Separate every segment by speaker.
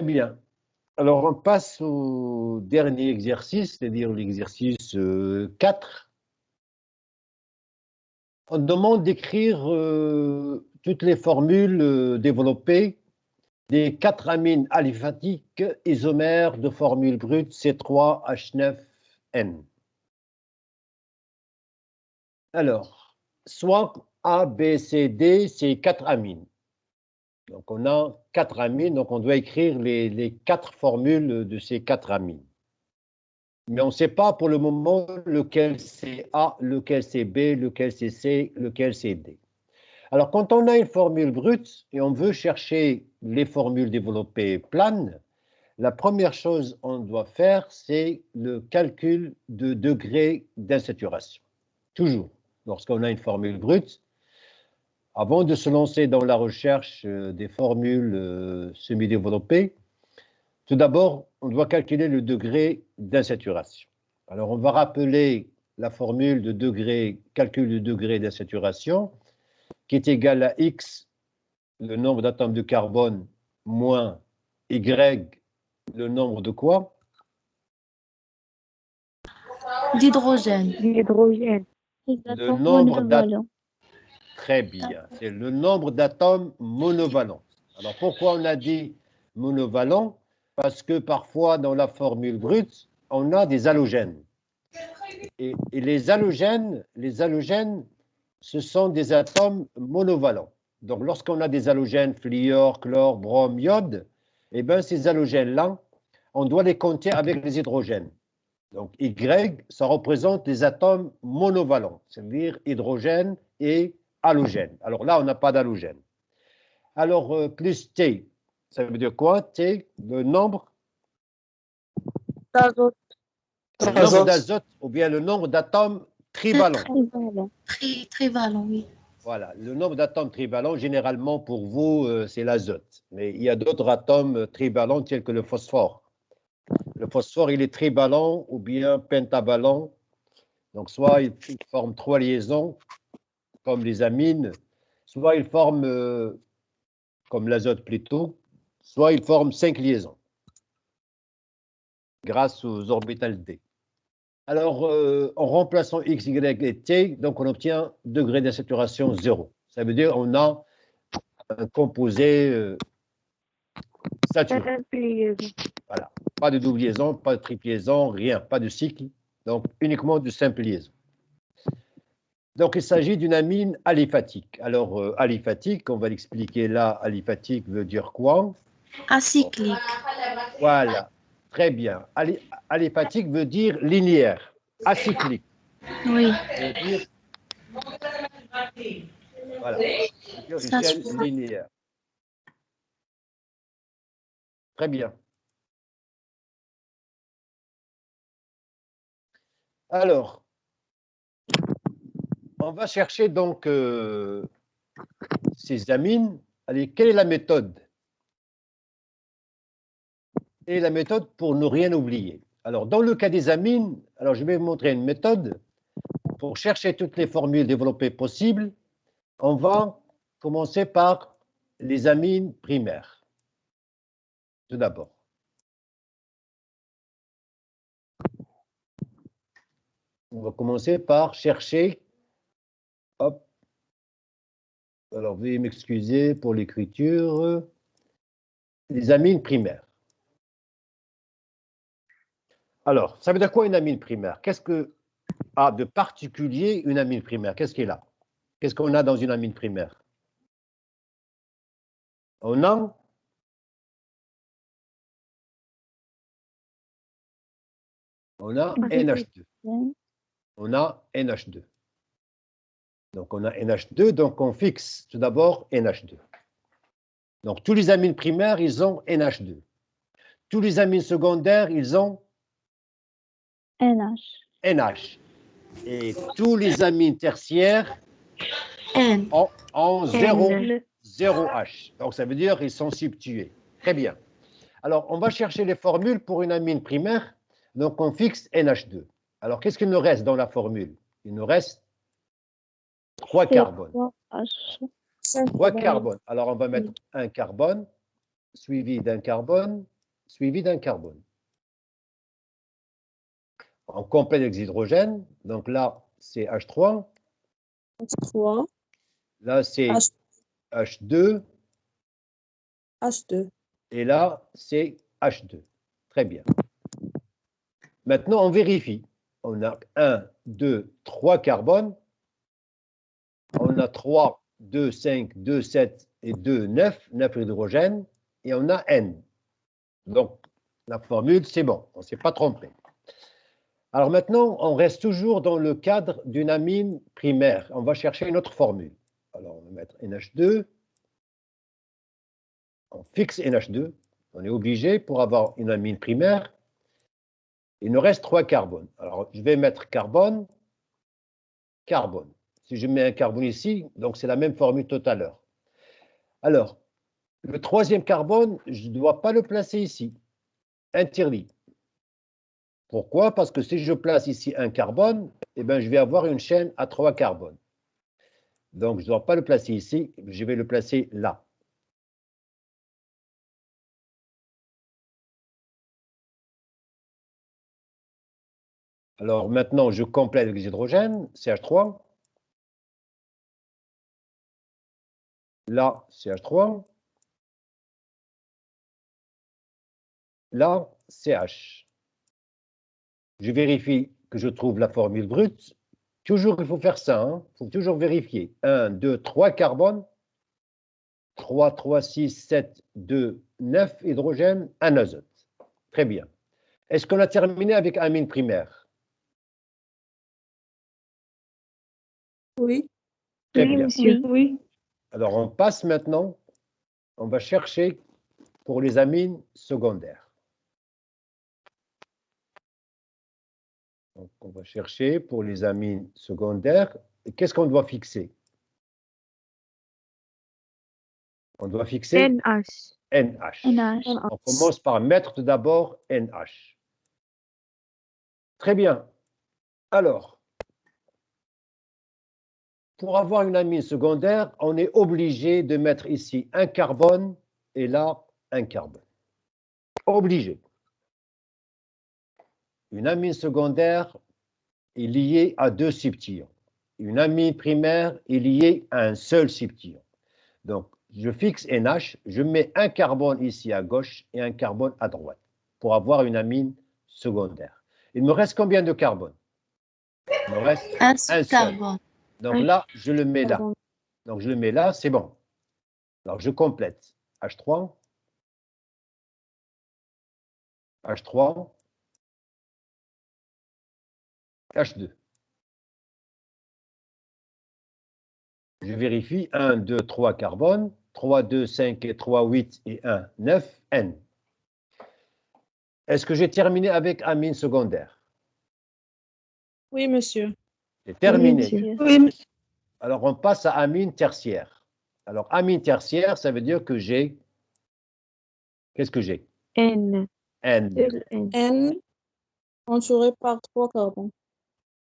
Speaker 1: bien. Alors, on passe au dernier exercice, c'est-à-dire l'exercice 4. On demande d'écrire toutes les formules développées des 4 amines aliphatiques isomères de formule brute C3H9N. Alors, soit A, B, C, D, c'est 4 amines. Donc, on a 4 amines, donc on doit écrire les 4 formules de ces 4 amines. Mais on ne sait pas pour le moment lequel c'est A, lequel c'est B, lequel c'est C, lequel c'est D. Alors, quand on a une formule brute et on veut chercher les formules développées planes, la première chose qu'on doit faire, c'est le calcul de degré d'insaturation. Toujours, lorsqu'on a une formule brute, avant de se lancer dans la recherche des formules semi-développées, tout d'abord, on doit calculer le degré d'insaturation. Alors, on va rappeler la formule de calcul du degré d'insaturation, qui est égal à X, le nombre d'atomes de carbone, moins Y, le nombre de quoi?
Speaker 2: D'hydrogène.
Speaker 3: L'hydrogène.
Speaker 1: Le nombre d'atomes. Très bien. C'est le nombre d'atomes monovalents. Alors, pourquoi on a dit monovalent? Parce que parfois, dans la formule brute, on a des halogènes. Et les halogènes, ce sont des atomes monovalents. Donc, lorsqu'on a des halogènes, fluor, chlore, brome, iode, eh bien, ces halogènes-là, on doit les compter avec les hydrogènes. Donc, Y, ça représente les atomes monovalents, c'est-à-dire hydrogène et halogène. Alors là, on n'a pas d'halogène. Alors, plus T, ça veut dire quoi? T, le nombre
Speaker 3: D'azote.
Speaker 1: d'azote ou bien le nombre d'atomes trivalents.
Speaker 2: Trivalent, oui.
Speaker 1: Voilà, le nombre d'atomes trivalents, généralement pour vous, c'est l'azote. Mais il y a d'autres atomes trivalents tels que le phosphore. Le phosphore, il est trivalent ou bien pentavalent. Donc, soit il forme 3 liaisons, comme les amines, soit il forme, comme l'azote plutôt, soit il forme 5 liaisons, grâce aux orbitales D. Alors, en remplaçant X, Y et T, donc on obtient degré d'insaturation 0. Ça veut dire qu'on a un composé saturé. Voilà. Pas de double liaison, pas de triple liaison, rien, pas de cycle. Donc, uniquement de simple liaison. Donc, il s'agit d'une amine aliphatique. Alors, aliphatique, on va l'expliquer là, aliphatique veut dire quoi?
Speaker 2: Acyclique.
Speaker 1: Voilà, très bien. Aliphatique veut dire linéaire, acyclique.
Speaker 2: Oui.
Speaker 1: Veut dire, voilà, veut dire linéaire. Très bien. Alors, on va chercher donc ces amines. Allez, quelle est la méthode? Et la méthode pour ne rien oublier. Alors, dans le cas des amines, alors je vais vous montrer une méthode. Pour chercher toutes les formules développées possibles, on va commencer par les amines primaires. Tout d'abord. On va commencer par chercher, hop, alors veuillez m'excuser pour l'écriture, les amines primaires. Alors, ça veut dire quoi une amine primaire? Qu'est-ce que a de particulier une amine primaire? Qu'est-ce qu'elle a? Qu'est-ce qu'on a dans une amine primaire? On a NH2. On a NH2. Donc, on a NH2, donc on fixe tout d'abord NH2. Donc, tous les amines primaires, ils ont NH2. Tous les amines secondaires, ils ont NH. Et tous les amines tertiaires ont 0H. Donc, ça veut dire qu'ils sont substitués. Très bien. Alors, on va chercher les formules pour une amine primaire. Donc, on fixe NH2. Alors, qu'est-ce qu'il nous reste dans la formule? Il nous reste 3 carbones. 3 carbones. Alors, on va mettre un carbone, suivi d'un carbone, suivi d'un carbone. On complète les hydrogènes. Donc là, c'est H3.
Speaker 3: H3,
Speaker 1: Là, c'est H2.
Speaker 3: H2.
Speaker 1: Et là, c'est H2. Très bien. Maintenant, on vérifie. On a 1, 2, 3 carbones. On a 3, 2, 5, 2, 7 et 2, 9. 9 hydrogènes. Et on a N. Donc, la formule, c'est bon. On ne s'est pas trompé. Alors maintenant, on reste toujours dans le cadre d'une amine primaire. On va chercher une autre formule. Alors, on va mettre NH2. On fixe NH2. On est obligé pour avoir une amine primaire. Il nous reste 3 carbones. Alors, je vais mettre carbone, carbone. Si je mets un carbone ici, donc c'est la même formule tout à l'heure. Alors, le troisième carbone, je ne dois pas le placer ici. Interdit. Pourquoi? Parce que si je place ici un carbone, eh bien, je vais avoir une chaîne à 3 carbones. Donc, je ne dois pas le placer ici, je vais le placer là. Alors, maintenant, je complète avec les hydrogènes, CH3. Là, CH3. Là, CH. Je vérifie que je trouve la formule brute. Toujours, il faut faire ça. Il faut toujours vérifier. 1, 2, 3 carbones. 3, 3, 6, 7, 2, 9 hydrogènes, 1 azote. Très bien. Est-ce qu'on a terminé avec amine primaire?
Speaker 3: Oui.
Speaker 1: Très
Speaker 4: Oui,
Speaker 1: bien.
Speaker 4: monsieur.
Speaker 2: Oui.
Speaker 1: Alors, on passe maintenant, on va chercher pour les amines secondaires. Donc, on va chercher pour les amines secondaires. Et qu'est-ce qu'on doit fixer? On doit fixer
Speaker 4: NH.
Speaker 1: NH.
Speaker 4: NH.
Speaker 1: On commence par mettre tout d'abord NH. Très bien. Alors, pour avoir une amine secondaire, on est obligé de mettre ici un carbone et là, un carbone. Obligé. Une amine secondaire est liée à 2 subtiles. Une amine primaire est liée à un seul subtil. Donc, je fixe NH, je mets un carbone ici à gauche et un carbone à droite pour avoir une amine secondaire. Il me reste combien de carbone? Il me reste
Speaker 2: Un
Speaker 1: un
Speaker 2: seul
Speaker 1: seul.
Speaker 2: carbone.
Speaker 1: Donc là, je le mets là. Donc, je le mets là, c'est bon. Alors, je complète. H3, H3, H2. Je vérifie. 1, 2, 3 carbone. 3, 2, 5 et 3, 8 et 1, 9, N. Est-ce que j'ai terminé avec amine secondaire?
Speaker 3: Oui, monsieur.
Speaker 1: C'est terminé.
Speaker 4: monsieur.
Speaker 3: Oui, monsieur.
Speaker 1: Alors, on passe à amine tertiaire. Alors, amine tertiaire, ça veut dire que j'ai... Qu'est-ce que j'ai?
Speaker 4: N.
Speaker 1: N.
Speaker 4: Seul N.
Speaker 3: N entouré par 3 carbones.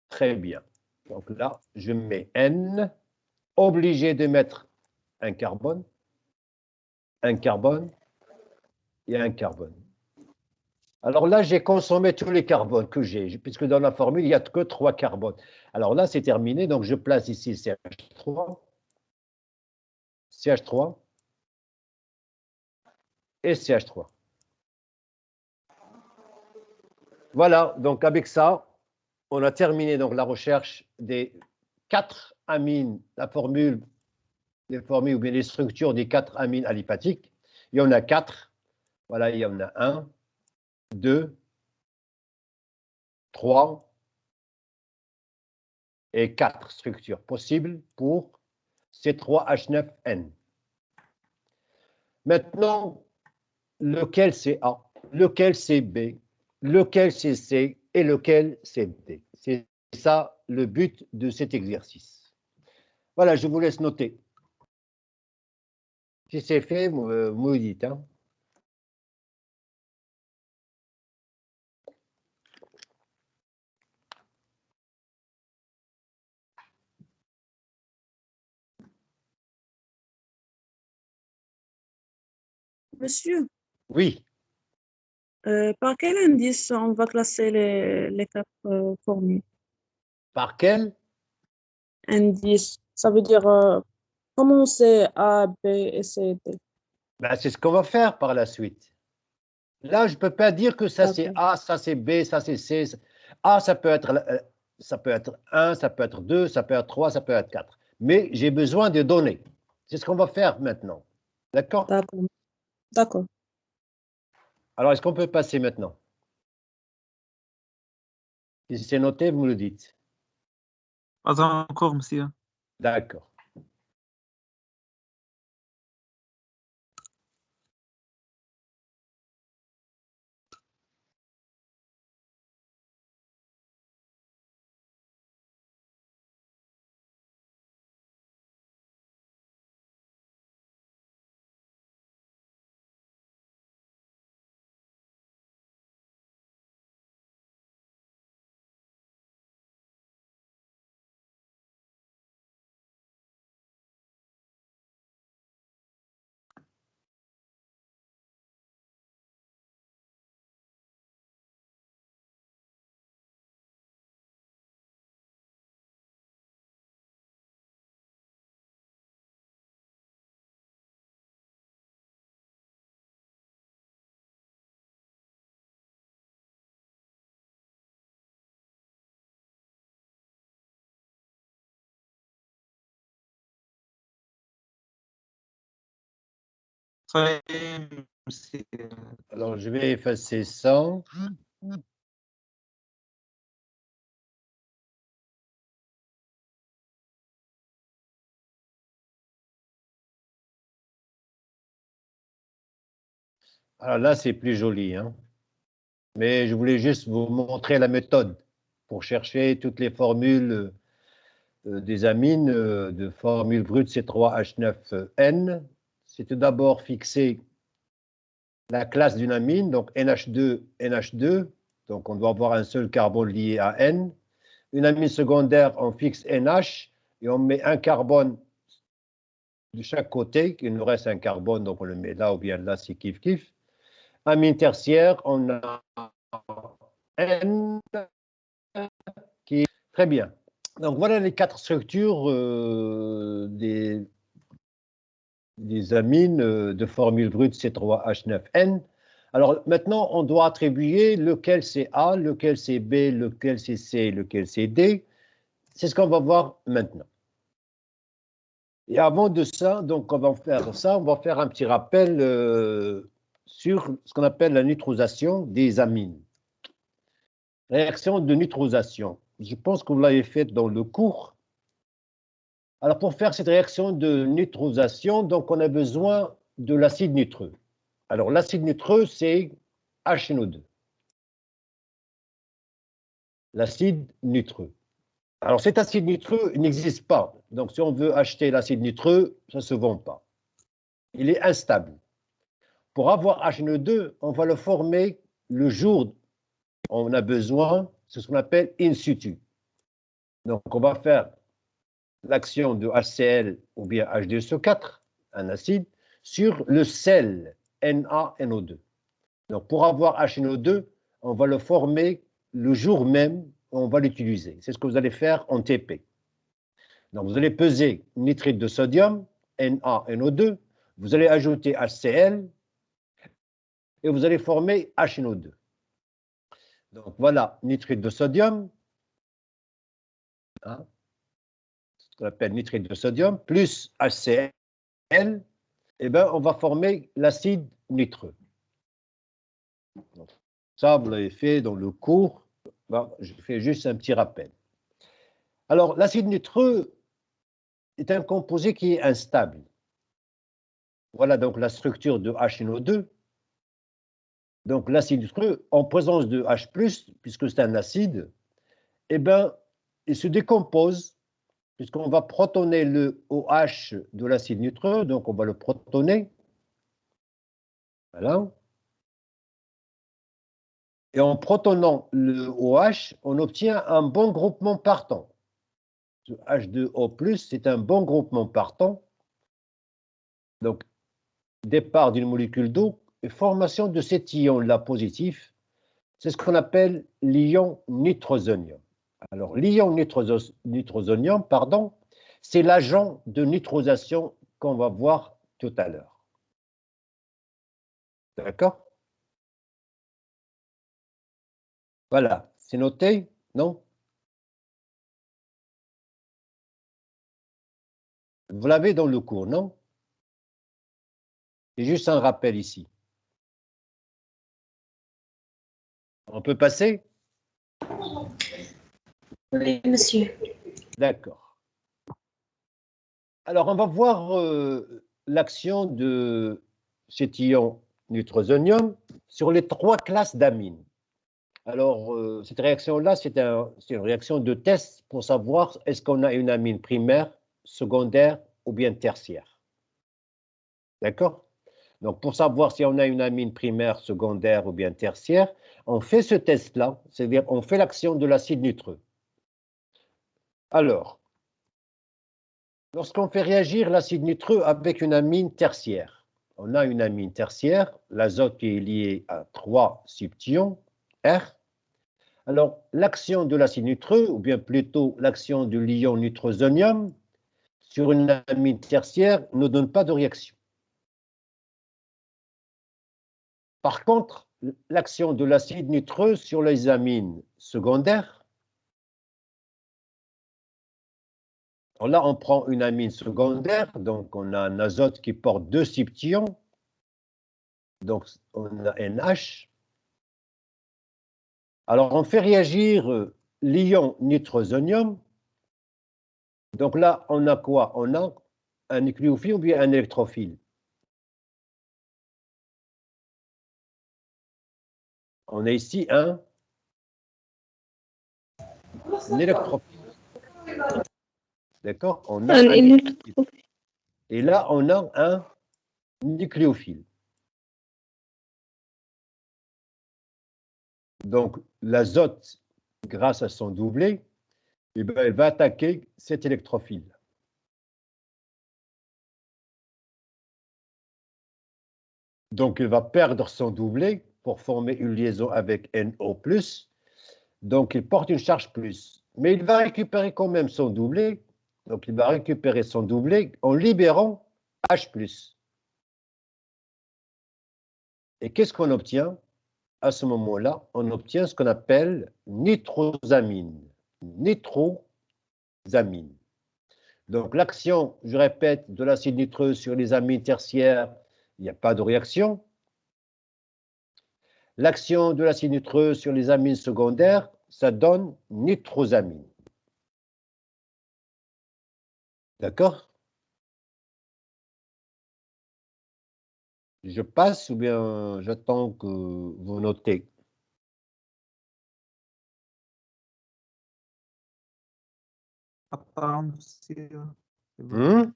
Speaker 1: Très bien. Donc là, je mets N. Obligé de mettre un carbone et un carbone. Alors là, j'ai consommé tous les carbones que j'ai, puisque dans la formule, il n'y a que 3 carbones. Alors là, c'est terminé. Donc, je place ici CH3, CH3 et CH3. Voilà, donc avec ça, on a terminé donc la recherche des 4 amines, la formule, les formules ou bien les structures des 4 amines alipatiques. Il y en a 4. Voilà, il y en a 1, 2, 3 et 4 structures possibles pour C3H9N. Maintenant, lequel c'est A, lequel c'est B, lequel c'est C et lequel c'est D. C'est ça le but de cet exercice. Voilà, je vous laisse noter. Si c'est fait, vous me dites. Hein.
Speaker 3: Monsieur,
Speaker 1: Oui.
Speaker 3: Par quel indice on va classer les quatre formules?
Speaker 1: Par quel?
Speaker 3: Indice, ça veut dire comment c'est A, B et C, D.
Speaker 1: Ben, c'est ce qu'on va faire par la suite. Là, je ne peux pas dire que ça c'est
Speaker 3: D'accord,
Speaker 1: A, ça c'est B, ça c'est C. A, ça peut être 1, ça peut être 2, ça peut être 3, ça peut être 4. Mais j'ai besoin de données. C'est ce qu'on va faire maintenant. D'accord?
Speaker 3: d'accord, d'accord.
Speaker 1: Alors, est-ce qu'on peut passer maintenant? Si c'est noté, vous me le dites.
Speaker 4: Pas encore, monsieur.
Speaker 1: D'accord.
Speaker 4: Ça y est, monsieur.
Speaker 1: Alors, je vais effacer ça. Alors là, c'est plus joli, hein. Mais je voulais juste vous montrer la méthode pour chercher toutes les formules des amines de formule brute C3H9N. C'est tout d'abord fixer la classe d'une amine, donc NH2, NH2. Donc, on doit avoir un seul carbone lié à N. Une amine secondaire, on fixe NH et on met un carbone de chaque côté. Il nous reste un carbone, donc on le met là ou bien là, c'est kiff-kiff. Amine tertiaire, on a N qui est très bien. Donc, voilà les quatre structures des amines de formule brute C3H9N. Alors maintenant, on doit attribuer lequel c'est A, lequel c'est B, lequel c'est C, lequel c'est D. C'est ce qu'on va voir maintenant. Et avant de ça, donc on va faire un petit rappel sur ce qu'on appelle la neutralisation des amines. Réaction de neutralisation. Je pense que vous l'avez faite dans le cours. Alors pour faire cette réaction de neutralisation, donc on a besoin de l'acide nitreux. Alors, l'acide nitreux, c'est HNO2. L'acide nitreux. Alors, cet acide nitreux n'existe pas. Donc, si on veut acheter l'acide nitreux, ça ne se vend pas. Il est instable. Pour avoir HNO2, on va le former le jour où on a besoin, c'est ce qu'on appelle in situ. Donc, on va faire l'action de HCl ou bien H2SO4, un acide, sur le sel NaNO2. Donc, pour avoir HNO2, on va le former le jour même, on va l'utiliser. C'est ce que vous allez faire en TP. Donc, vous allez peser nitrite de sodium, NaNO2, vous allez ajouter HCl et vous allez former HNO2. Donc, voilà, nitrite de sodium, hein, ce qu'on appelle nitrite de sodium, plus HCl, et bien, on va former l'acide nitreux. Donc, ça, vous l'avez fait dans le cours. Bon, je fais juste un petit rappel. Alors, l'acide nitreux est un composé qui est instable. Voilà donc la structure de HNO2. Donc, l'acide nitreux, en présence de H+, puisque c'est un acide, eh bien, il se décompose, puisqu'on va protoner le OH de l'acide nitreux, donc on va le protoner. Voilà. Et en protonnant le OH, on obtient un bon groupement partant. Ce H2O+, c'est un bon groupement partant. Donc, départ d'une molécule d'eau, formation de cet ion-là positif, c'est ce qu'on appelle l'ion nitrosonium. Alors, l'ion nitrosonium, pardon, c'est l'agent de nitrosation qu'on va voir tout à l'heure. D'accord? Voilà, c'est noté, non? Vous l'avez dans le cours, non? C'est juste un rappel ici. On peut passer?
Speaker 2: Oui, monsieur.
Speaker 1: D'accord. Alors, on va voir l'action de cet ion nitrosonium sur les 3 classes d'amines. Alors, cette réaction-là, c'est une réaction de test pour savoir est-ce qu'on a une amine primaire, secondaire ou bien tertiaire. D'accord? Donc, pour savoir si on a une amine primaire, secondaire ou bien tertiaire, on fait ce test-là, c'est-à-dire on fait l'action de l'acide nitreux. Alors, lorsqu'on fait réagir l'acide nitreux avec une amine tertiaire, on a une amine tertiaire, l'azote est lié à 3 subtions, R. Alors, l'action de l'acide nitreux, ou bien plutôt l'action de l'ion nitrosonium sur une amine tertiaire ne donne pas de réaction. Par contre, l'action de l'acide nitreux sur les amines secondaires, alors là, on prend une amine secondaire, donc on a un azote qui porte 2 subtions, donc on a NH. Alors, on fait réagir l'ion nitrosonium. Donc là, on a quoi? On a un nucléophile ou bien un électrophile? On a ici un électrophile. D'accord? On a un électrophile. Et là, on a un nucléophile. Donc, l'azote, grâce à son doublet, eh ben, elle va attaquer cet électrophile. Donc, il va perdre son doublet pour former une liaison avec NO+. Donc, il porte une charge plus. Mais il va récupérer quand même son doublet. Donc, il va récupérer son doublet en libérant H+. Et qu'est-ce qu'on obtient? À ce moment-là, on obtient ce qu'on appelle nitrosamine. Nitrosamine. Donc, l'action, je répète, de l'acide nitreux sur les amines tertiaires, il n'y a pas de réaction. L'action de l'acide nitreux sur les amines secondaires, ça donne nitrosamine. D'accord? Je passe ou bien j'attends que vous notez?
Speaker 4: Attends, monsieur. C'est bon.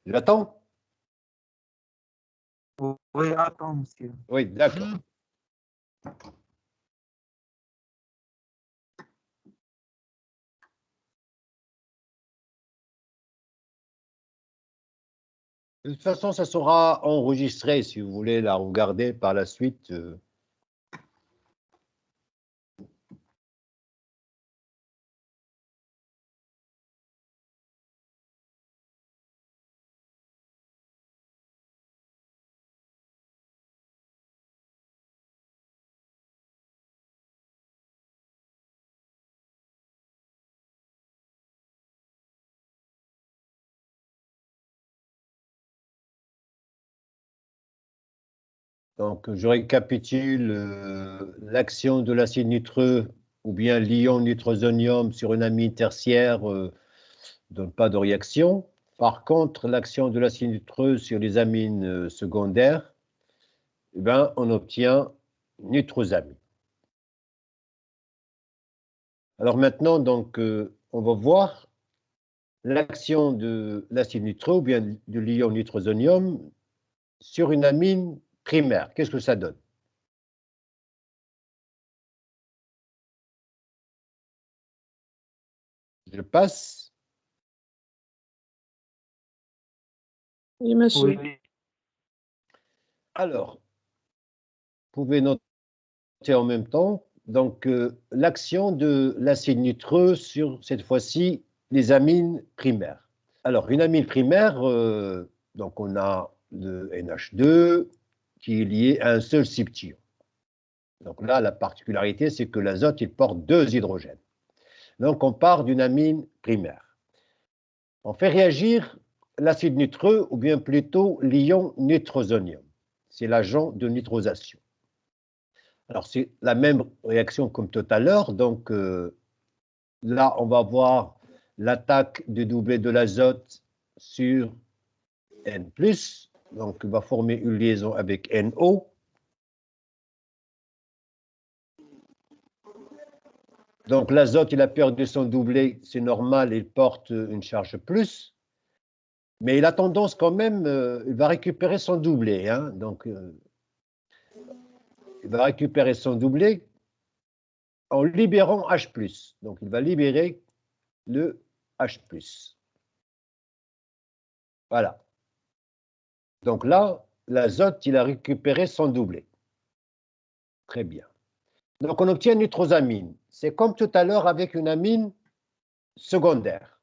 Speaker 1: J'attends?
Speaker 4: Oui, attends, monsieur.
Speaker 1: Oui, d'accord. De toute façon, ça sera enregistré si vous voulez la regarder par la suite. Donc, je récapitule l'action de l'acide nitreux ou bien l'ion nitrosonium sur une amine tertiaire ne donne pas de réaction. Par contre, l'action de l'acide nitreux sur les amines secondaires, eh ben, on obtient nitrosamine. Alors maintenant, donc, on va voir l'action de l'acide nitreux ou bien de l'ion nitrosonium sur une amine primaire. Qu'est-ce que ça donne? Je passe.
Speaker 3: Oui, monsieur.
Speaker 4: Oui,
Speaker 1: Alors, vous pouvez noter en même temps donc l'action de l'acide nitreux sur cette fois-ci les amines primaires. Alors, une amine primaire, donc on a le NH2 qui est lié à un seul subtium. Donc là, la particularité, c'est que l'azote, il porte 2 hydrogènes. Donc, on part d'une amine primaire. On fait réagir l'acide nitreux, ou bien plutôt l'ion nitrosonium. C'est l'agent de nitrosation. Alors, c'est la même réaction comme tout à l'heure. Donc, là, on va voir l'attaque du doublet de l'azote sur N+. Donc, il va former une liaison avec NO. Donc, l'azote, il a perdu son doublet, c'est normal, il porte une charge plus. Mais il a tendance quand même, il va récupérer son doublet. Hein, donc, il va récupérer son doublet en libérant H+. Donc, il va libérer le H+. Voilà. Donc là, l'azote, il a récupéré son doublet. Très bien. Donc, on obtient une nitrosamine. C'est comme tout à l'heure avec une amine secondaire.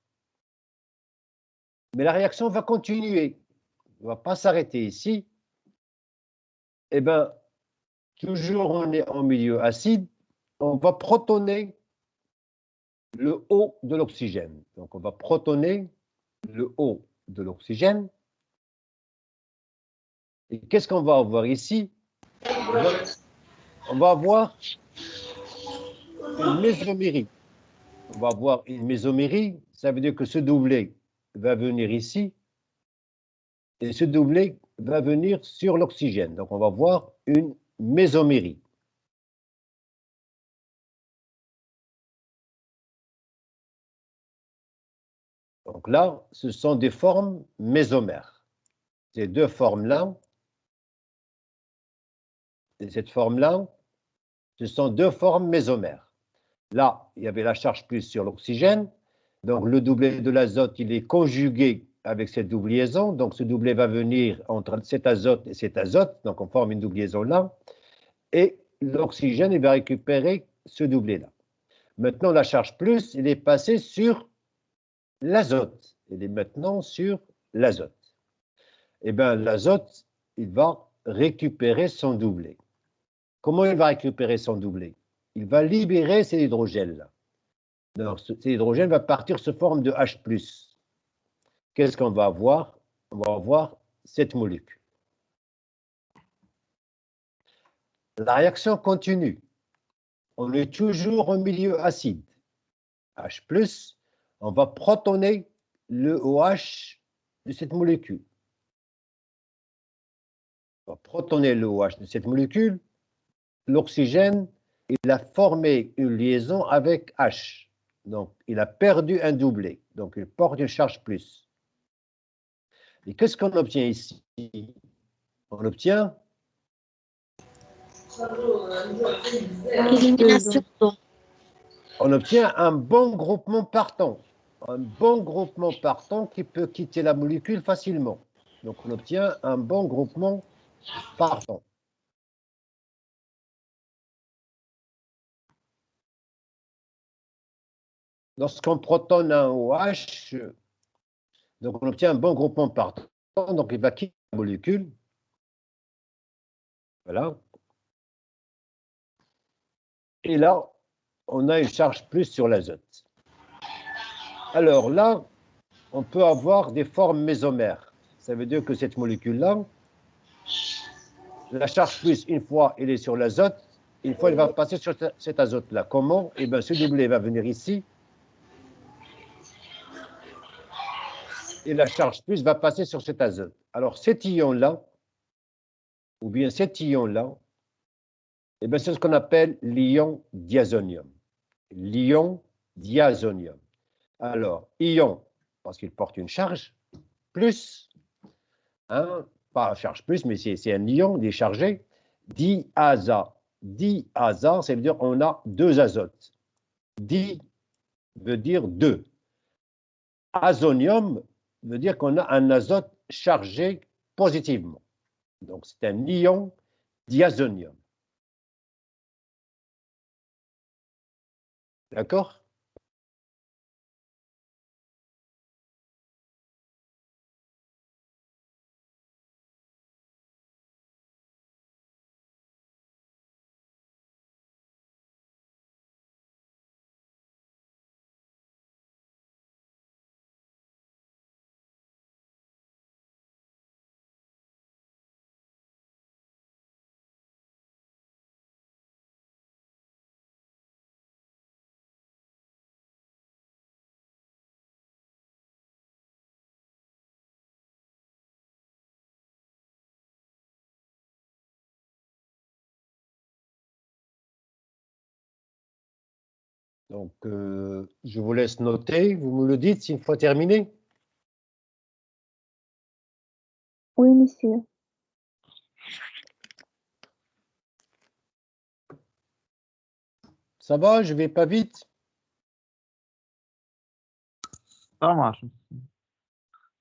Speaker 1: Mais la réaction va continuer. On ne va pas s'arrêter ici. Eh bien, toujours on est en milieu acide, on va protoner le O de l'oxygène. Donc, on va protoner le O de l'oxygène. Et qu'est-ce qu'on va avoir ici? On va avoir une mésomérie. On va avoir une mésomérie, ça veut dire que ce doublet va venir ici, et ce doublet va venir sur l'oxygène. Donc, on va voir une mésomérie. Donc là, ce sont des formes mésomères. Ces deux formes-là, et cette forme-là, ce sont deux formes mésomères. Là, il y avait la charge plus sur l'oxygène. Donc, le doublet de l'azote, il est conjugué avec cette double liaison. Donc, ce doublet va venir entre cet azote et cet azote. Donc, on forme une double liaison là. Et l'oxygène, il va récupérer ce doublet-là. Maintenant, la charge plus, il est passé sur l'azote. Il est maintenant sur l'azote. Eh bien, l'azote, il va récupérer son doublet. Comment il va récupérer son doublet? Il va libérer ces hydrogènes-là. Donc, cet hydrogène va partir sous forme de H+. Qu'est-ce qu'on va avoir? On va avoir cette molécule. La réaction continue. On est toujours en milieu acide. H+, on va protoner le OH de cette molécule. On va protoner le OH de cette molécule. L'oxygène, il a formé une liaison avec H. Donc, il a perdu un doublet. Donc, il porte une charge plus. Et qu'est-ce qu'on obtient ici? On obtient
Speaker 2: Élimination d'eau.
Speaker 1: on obtient un bon groupement partant. Un bon groupement partant qui peut quitter la molécule facilement. Donc, on obtient un bon groupement partant. Lorsqu'on protonne un OH, donc on obtient un bon groupement partant, donc il va quitter la molécule. Voilà. Et là, on a une charge plus sur l'azote. Alors là, on peut avoir des formes mésomères. Ça veut dire que cette molécule-là, la charge plus, une fois elle est sur l'azote, une fois elle va passer sur cet azote-là. Comment? Eh bien, ce doublet va venir ici. Et la charge plus va passer sur cet azote. Alors, cet ion-là, ou bien cet ion-là, eh bien, c'est ce qu'on appelle l'ion diazonium. L'ion diazonium. Alors, ion, parce qu'il porte une charge, plus, hein, pas charge plus, mais c'est un ion, il est chargé, diaza. Diaza, ça veut dire on a deux azotes. Di veut dire deux. Azonium veut dire qu'on a un azote chargé positivement. Donc, c'est un ion diazonium. D'accord? Donc, je vous laisse noter. Vous me le dites une fois terminé.
Speaker 5: Oui, monsieur.
Speaker 1: Ça va, je vais pas vite.
Speaker 4: Ça marche, monsieur.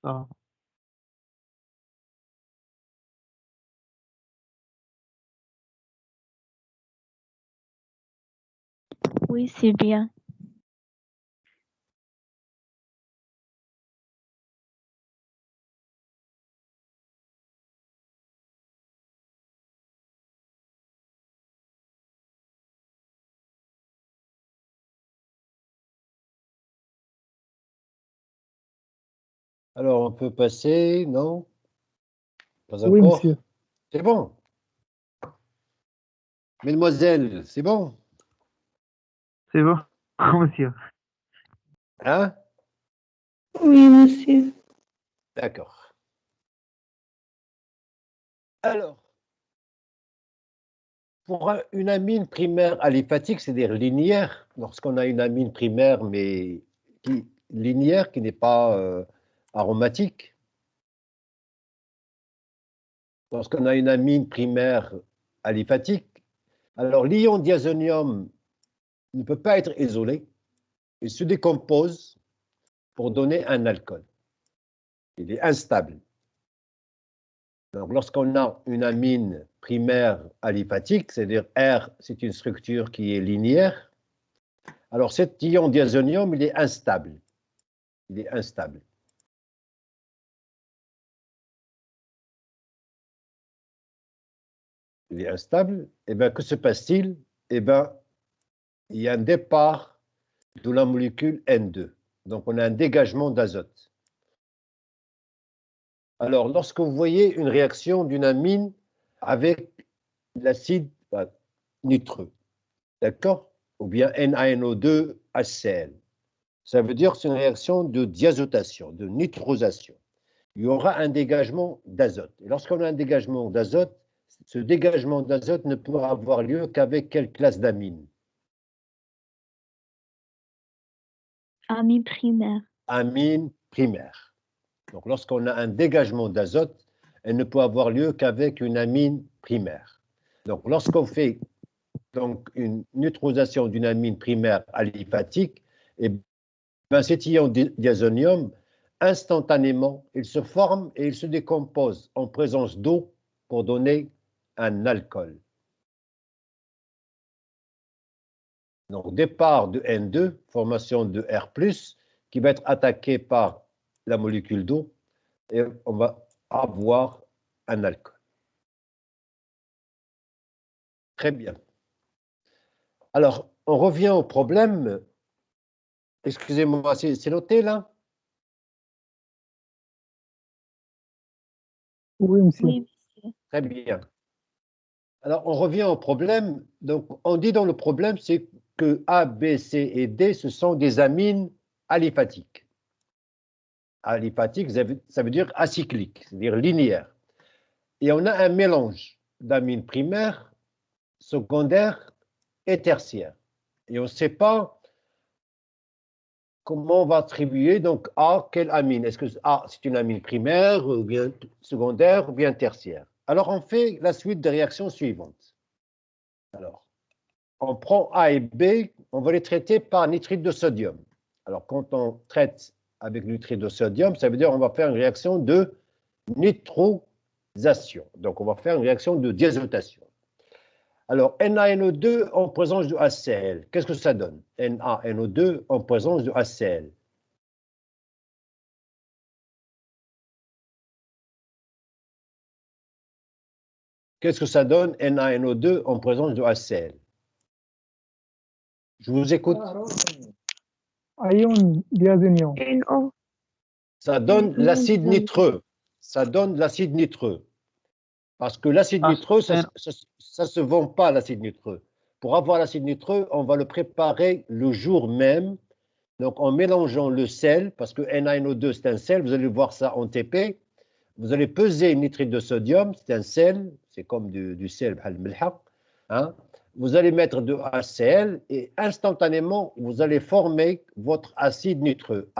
Speaker 4: Ça va.
Speaker 5: Oui, c'est bien.
Speaker 1: Alors, on peut passer, non? Pas
Speaker 6: Oui,
Speaker 1: encore?
Speaker 6: monsieur.
Speaker 1: C'est bon. Mesdemoiselles, c'est bon?
Speaker 4: C'est bon, monsieur.
Speaker 1: Hein?
Speaker 3: Oui, monsieur.
Speaker 1: D'accord. Alors, pour une amine primaire aliphatique, c'est-à-dire linéaire, lorsqu'on a une amine primaire, mais linéaire, qui n'est pas aromatique, lorsqu'on a une amine primaire aliphatique, alors l'ion diazonium ne peut pas être isolé, il se décompose pour donner un alcool. Il est instable. Donc, lorsqu'on a une amine primaire aliphatique, c'est-à-dire R, c'est une structure qui est linéaire, alors cet ion diazonium, il est instable. Il est instable. Il est instable. Et bien, que se passe-t-il? Eh bien, il y a un départ de la molécule N2. Donc, on a un dégagement d'azote. Alors, lorsque vous voyez une réaction d'une amine avec l'acide nitreux, d'accord? Ou bien NaNO2 HCl. Ça veut dire que c'est une réaction de diazotation, de nitrosation. Il y aura un dégagement d'azote. Et lorsqu'on a un dégagement d'azote, ce dégagement d'azote ne pourra avoir lieu qu'avec quelle classe d'amine?
Speaker 5: Amie primaire.
Speaker 1: Amine primaire. Donc, lorsqu'on a un dégagement d'azote, elle ne peut avoir lieu qu'avec une amine primaire. Donc, lorsqu'on fait donc, une neutralisation d'une amine primaire aliphatique, eh bien, cet ion diazonium, instantanément, il se forme et il se décompose en présence d'eau pour donner un alcool. Donc, départ de N2, formation de R+, qui va être attaqué par la molécule d'eau, et on va avoir un alcool. Très bien. Alors, on revient au problème. Excusez-moi, c'est noté là?
Speaker 6: Oui, monsieur.
Speaker 5: Oui, monsieur.
Speaker 1: Très bien. Alors, on revient au problème. Donc, on dit dans le problème, c'est que A, B, C et D, ce sont des amines aliphatiques. Aliphatique, ça veut dire acyclique, c'est-à-dire linéaire. Et on a un mélange d'amines primaires, secondaires et tertiaires. Et on ne sait pas comment on va attribuer donc A, quelle amine? Est-ce que A, c'est une amine primaire, ou bien secondaire, ou bien tertiaire? Alors, on fait la suite des réactions suivantes. Alors, on prend A et B, on va les traiter par nitrite de sodium. Alors, quand on traite avec nitrite de sodium, ça veut dire qu'on va faire une réaction de nitrogenation. diazotalisation. Donc, on va faire une réaction de diazotation. Alors, NaNO2 en présence de HCl, qu'est-ce que ça donne? NaNO2 en présence de HCl. Qu'est-ce que ça donne NaNO2 en présence de HCl? Je vous écoute.
Speaker 6: Ion diazonium.
Speaker 5: NO.
Speaker 1: Ça donne l'acide nitreux. Ça donne l'acide nitreux. Parce que l'acide nitreux, ça ne se vend pas, l'acide nitreux. Pour avoir l'acide nitreux, on va le préparer le jour même. Donc, en mélangeant le sel, parce que NaNO2, c'est un sel, vous allez voir ça en TP. Vous allez peser nitrite de sodium, c'est un sel, c'est comme du sel, hein. Vous allez mettre de HCl et instantanément, vous allez former votre acide nitreux,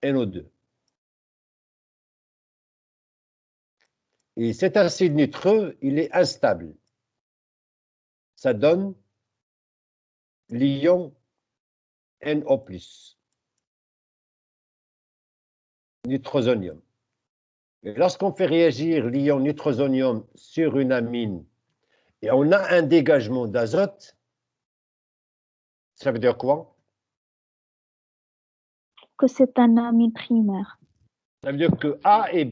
Speaker 1: HNO2. Et cet acide nitreux, il est instable. Ça donne l'ion NO+, nitrosonium. Et lorsqu'on fait réagir l'ion nitrosonium sur une amine et on a un dégagement d'azote, ça veut dire quoi?
Speaker 5: Que c'est un amine primaire.
Speaker 1: Ça veut dire que A et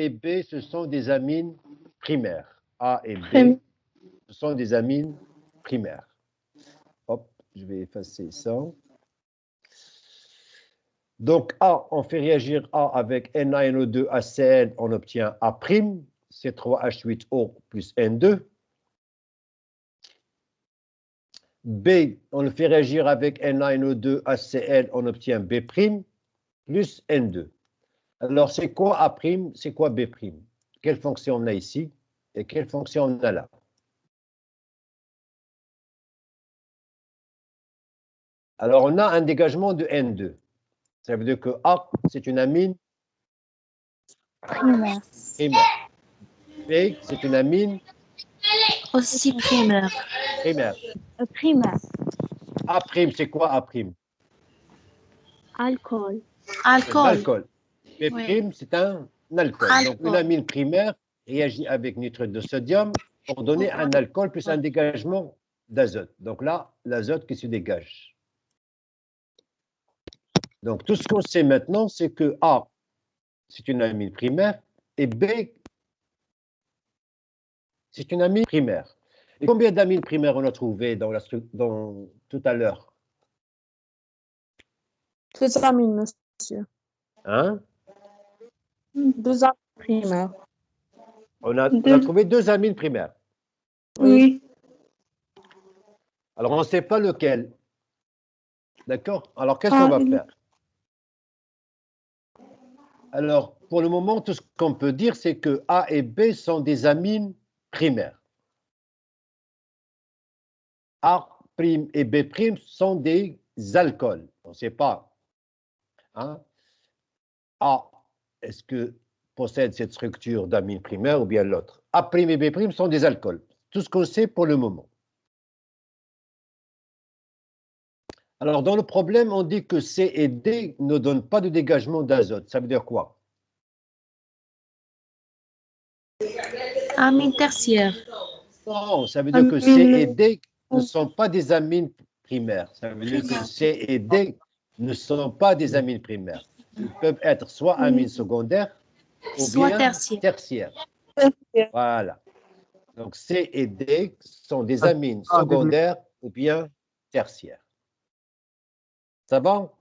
Speaker 1: B, ce sont des amines primaires. A et B, ce sont des amines primaires. Hop, je vais effacer ça. Donc A, on fait réagir A avec NaNO2 HCl, on obtient A', C3H8O plus N2. B, on le fait réagir avec NaNO2 HCl, on obtient B' plus N2. Alors, c'est quoi A', c'est quoi B'? Quelle fonction on a ici et quelle fonction on a là? Alors, on a un dégagement de N2. Ça veut dire que A, c'est une amine
Speaker 5: Primaire.
Speaker 1: B, c'est une amine
Speaker 2: Aussi primaire.
Speaker 1: primaire.
Speaker 5: Primaire.
Speaker 1: A', c'est quoi A'?
Speaker 5: Alcool.
Speaker 2: Alcool.
Speaker 1: L'alcool. B',
Speaker 2: Oui.
Speaker 1: c'est un alcool.
Speaker 2: Alcool.
Speaker 1: Donc, une amine primaire réagit avec nitrate de sodium pour donner un alcool plus un dégagement d'azote. Donc là, l'azote qui se dégage. Donc, tout ce qu'on sait maintenant, c'est que A, c'est une amine primaire et B, c'est une amine primaire. Et combien d'amines primaires on a trouvé tout à l'heure?
Speaker 3: 2 amines, monsieur.
Speaker 1: Hein?
Speaker 3: 2 amines primaires.
Speaker 1: On a trouvé 2 amines primaires.
Speaker 3: Oui.
Speaker 1: Alors, on ne sait pas lequel. D'accord? Alors, qu'est-ce qu'on va faire? Alors, pour le moment, tout ce qu'on peut dire, c'est que A et B sont des amines primaires. A' et B' sont des alcools. On ne sait pas. Hein? A, est-ce que possède cette structure d'amine primaire ou bien l'autre? A' et B' sont des alcools. Tout ce qu'on sait pour le moment. Alors, dans le problème, on dit que C et D ne donnent pas de dégagement d'azote. Ça veut dire quoi?
Speaker 2: Amine tertiaire.
Speaker 1: Non, ça veut dire que C et D ne sont pas des amines primaires. Ça veut dire que C et D ne sont pas des amines primaires. Ils peuvent être soit amines secondaires ou
Speaker 2: Soit
Speaker 1: bien
Speaker 2: tertiaire.
Speaker 1: Voilà. Donc C et D sont des amines secondaires ou bien tertiaires. Ça va?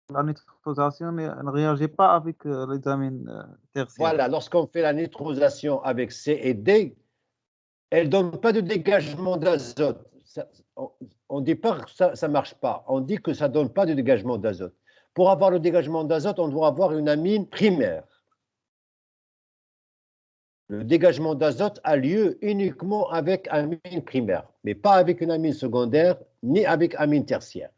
Speaker 4: La nitrosation ne réagit pas avec les amines tertiaires.
Speaker 1: Voilà, lorsqu'on fait la nitrosation avec C et D, elle ne donne pas de dégagement d'azote. On ne dit pas que ça ne marche pas. On dit que ça ne donne pas de dégagement d'azote. Pour avoir le dégagement d'azote, on doit avoir une amine primaire. Le dégagement d'azote a lieu uniquement avec amine primaire, mais pas avec une amine secondaire, ni avec amine tertiaire.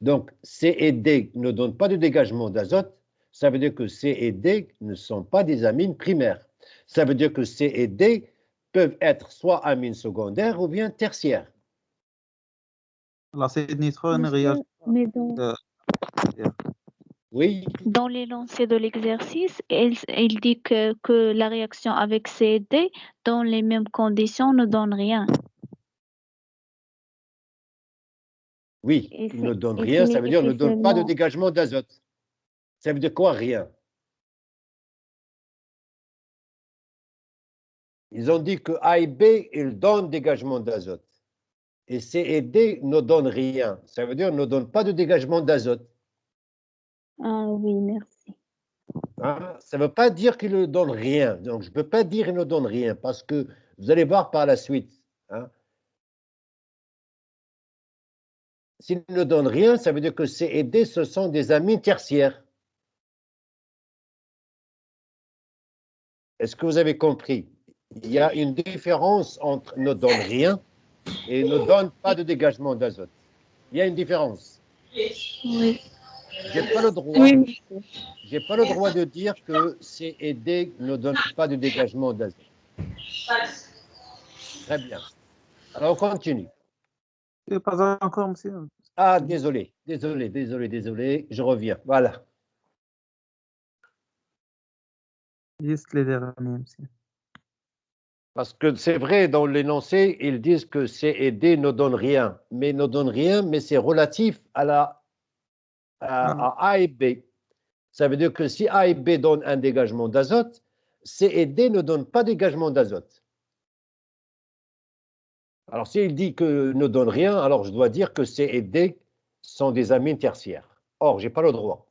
Speaker 1: Donc, C et D ne donnent pas de dégagement d'azote. Ça veut dire que C et D ne sont pas des amines primaires. Ça veut dire que C et D peuvent être soit amines secondaires ou bien tertiaires.
Speaker 4: L'acide nitreux ne réagit pas.
Speaker 5: Mais donc,
Speaker 1: Oui,
Speaker 5: Dans l'énoncé de l'exercice, il dit que la réaction avec C et D, dans les mêmes conditions, ne donne rien.
Speaker 1: oui,
Speaker 5: Et
Speaker 1: il ne donne
Speaker 5: il
Speaker 1: rien, ça veut dire ne
Speaker 5: signifie
Speaker 1: donne pas de
Speaker 5: seulement.
Speaker 1: dégagement d'azote. Ça veut dire quoi, rien? Ils ont dit que A et B, ils donnent dégagement d'azote. Et C et D ne donnent rien. Ça veut dire ne donnent pas de dégagement d'azote.
Speaker 5: Ah oui, merci.
Speaker 1: Hein? Ça ne veut pas dire qu'ils ne donnent rien. Donc, je ne peux pas dire qu'ils ne donnent rien parce que vous allez voir par la suite. Hein? S'ils ne donnent rien, ça veut dire que C et D, ce sont des amines tertiaires. Est-ce que vous avez compris? Il y a une différence entre ne donne rien et ne donne pas de dégagement d'azote. Il y a une différence.
Speaker 5: Oui.
Speaker 1: J'ai pas le droit,
Speaker 3: Oui,
Speaker 1: j'ai pas le droit de dire que C et D ne donnent pas de dégagement d'azote. Très bien. Alors, on continue.
Speaker 4: Et pas encore, monsieur.
Speaker 1: Ah, désolé, je reviens. Voilà.
Speaker 4: Juste les derniers, monsieur.
Speaker 1: Parce que c'est vrai, dans l'énoncé, ils disent que C et D ne donnent rien. Mais ne donnent rien, mais c'est relatif à A et B. Ça veut dire que si A et B donnent un dégagement d'azote, C et D ne donnent pas de dégagement d'azote. Alors, s'il dit que ne donne rien, alors je dois dire que C et D sont des amines tertiaires. Or, je n'ai pas le droit.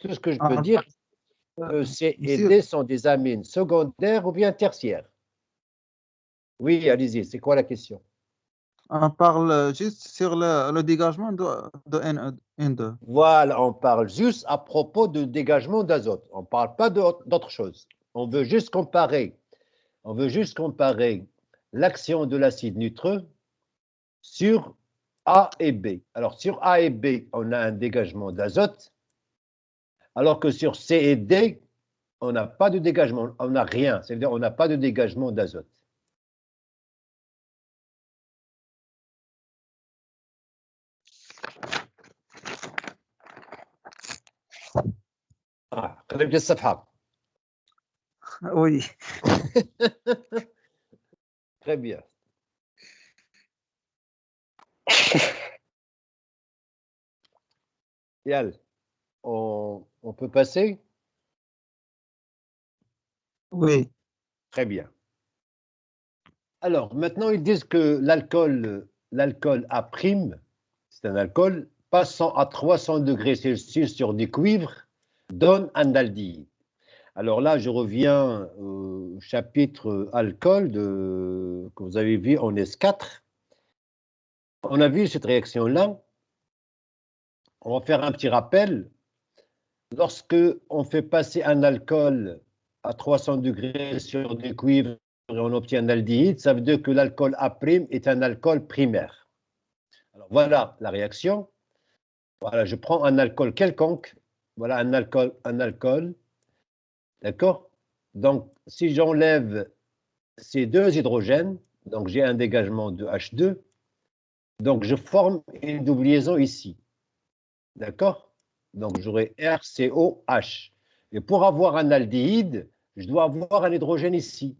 Speaker 1: Tout ce que je peux dire, que C et
Speaker 4: monsieur,
Speaker 1: D sont des amines secondaires ou bien tertiaires. Oui, allez-y, c'est quoi la question?
Speaker 4: on parle juste sur le dégagement de N2.
Speaker 1: Voilà, on parle juste à propos de dégagement d'azote. On ne parle pas d'autre chose. On veut juste comparer. On veut juste comparer l'action de l'acide nitreux sur A et B. Alors, sur A et B, on a un dégagement d'azote, alors que sur C et D, on n'a pas de dégagement, on n'a rien. C'est-à-dire on n'a pas de dégagement d'azote. قربت الصفحة.
Speaker 4: Oui.
Speaker 1: Très bien. Yal, on peut passer?
Speaker 4: Oui.
Speaker 1: Très bien. Alors, maintenant, ils disent que l'alcool A', c'est un alcool, passant à 300 degrés Celsius sur du cuivre, donne un aldéhyde. Alors là, je reviens au chapitre alcool que vous avez vu en S4. On a vu cette réaction-là. On va faire un petit rappel. Lorsque on fait passer un alcool à 300 degrés sur du cuivre et on obtient un aldéhyde, ça veut dire que l'alcool A' est un alcool primaire. Alors voilà la réaction. Voilà, je prends un alcool quelconque. Voilà un alcool. D'accord? Donc, si j'enlève ces deux hydrogènes, donc j'ai un dégagement de H2, donc je forme une double liaison ici. D'accord? Donc j'aurai RCOH. Et pour avoir un aldéhyde, je dois avoir un hydrogène ici.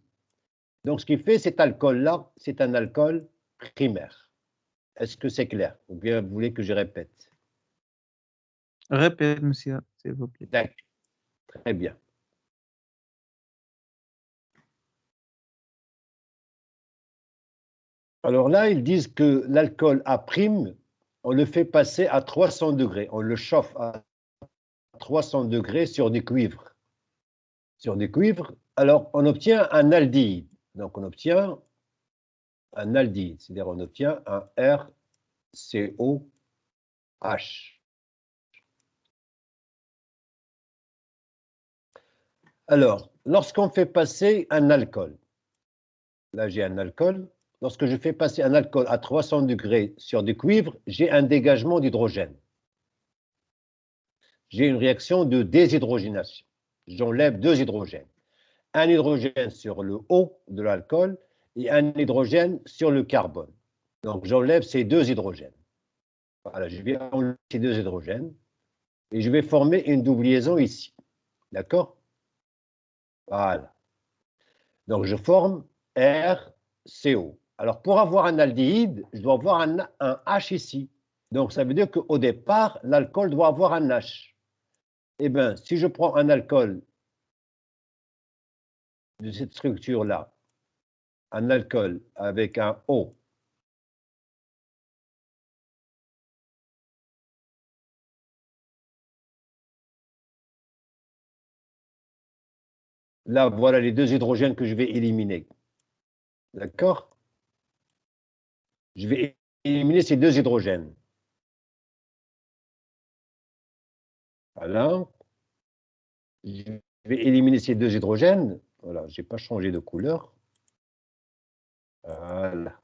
Speaker 1: Donc ce qui fait cet alcool-là, c'est un alcool primaire. Est-ce que c'est clair? Ou bien vous voulez que je répète?
Speaker 4: Répète, monsieur, s'il vous plaît.
Speaker 1: D'accord. Très bien. Alors là, ils disent que l'alcool A', on le fait passer à 300 degrés. On le chauffe à 300 degrés sur du cuivre. Sur du cuivre, alors on obtient un aldéhyde. Donc on obtient un aldéhyde, c'est-à-dire on obtient un RCOH. Alors, lorsqu'on fait passer un alcool, là j'ai un alcool, lorsque je fais passer un alcool à 300 degrés sur du cuivre, j'ai un dégagement d'hydrogène. J'ai une réaction de déshydrogénation. J'enlève deux hydrogènes. Un hydrogène sur le O de l'alcool et un hydrogène sur le carbone. Donc j'enlève ces deux hydrogènes. Voilà, je viens enlever ces deux hydrogènes. Et je vais former une double liaison ici. D'accord? Voilà. Donc, je forme RCO. Alors, pour avoir un aldéhyde, je dois avoir un H ici. Donc, ça veut dire qu'au départ, l'alcool doit avoir un H. Eh bien, si je prends un alcool de cette structure-là, un alcool avec un O, là, voilà les deux hydrogènes que je vais éliminer. D'accord? Je vais éliminer ces deux hydrogènes. Voilà. Je vais éliminer ces deux hydrogènes. Voilà, je n'ai pas changé de couleur. Voilà.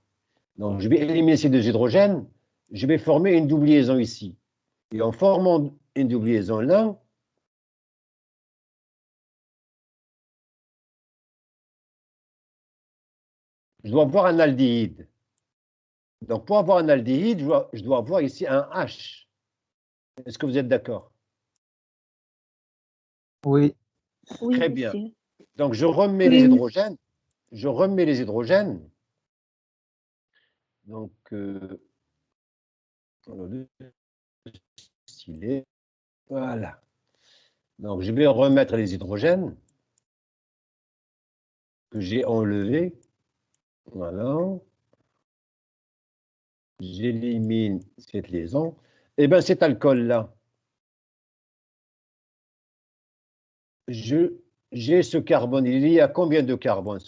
Speaker 1: Donc, je vais éliminer ces deux hydrogènes. Je vais former une double liaison ici. Et en formant une double liaison là, je dois avoir un aldéhyde. Donc, pour avoir un aldéhyde, je dois avoir ici un H. Est-ce que vous êtes d'accord?
Speaker 4: Oui.
Speaker 5: Oui,
Speaker 1: Très bien.
Speaker 5: monsieur.
Speaker 1: Donc, je remets les hydrogènes. Je remets les hydrogènes. Donc, voilà. Donc, je vais remettre les hydrogènes que j'ai enlevés. Voilà. J'élimine cette liaison. Eh bien, cet alcool-là, j'ai ce carbone. Il y a combien de carbone?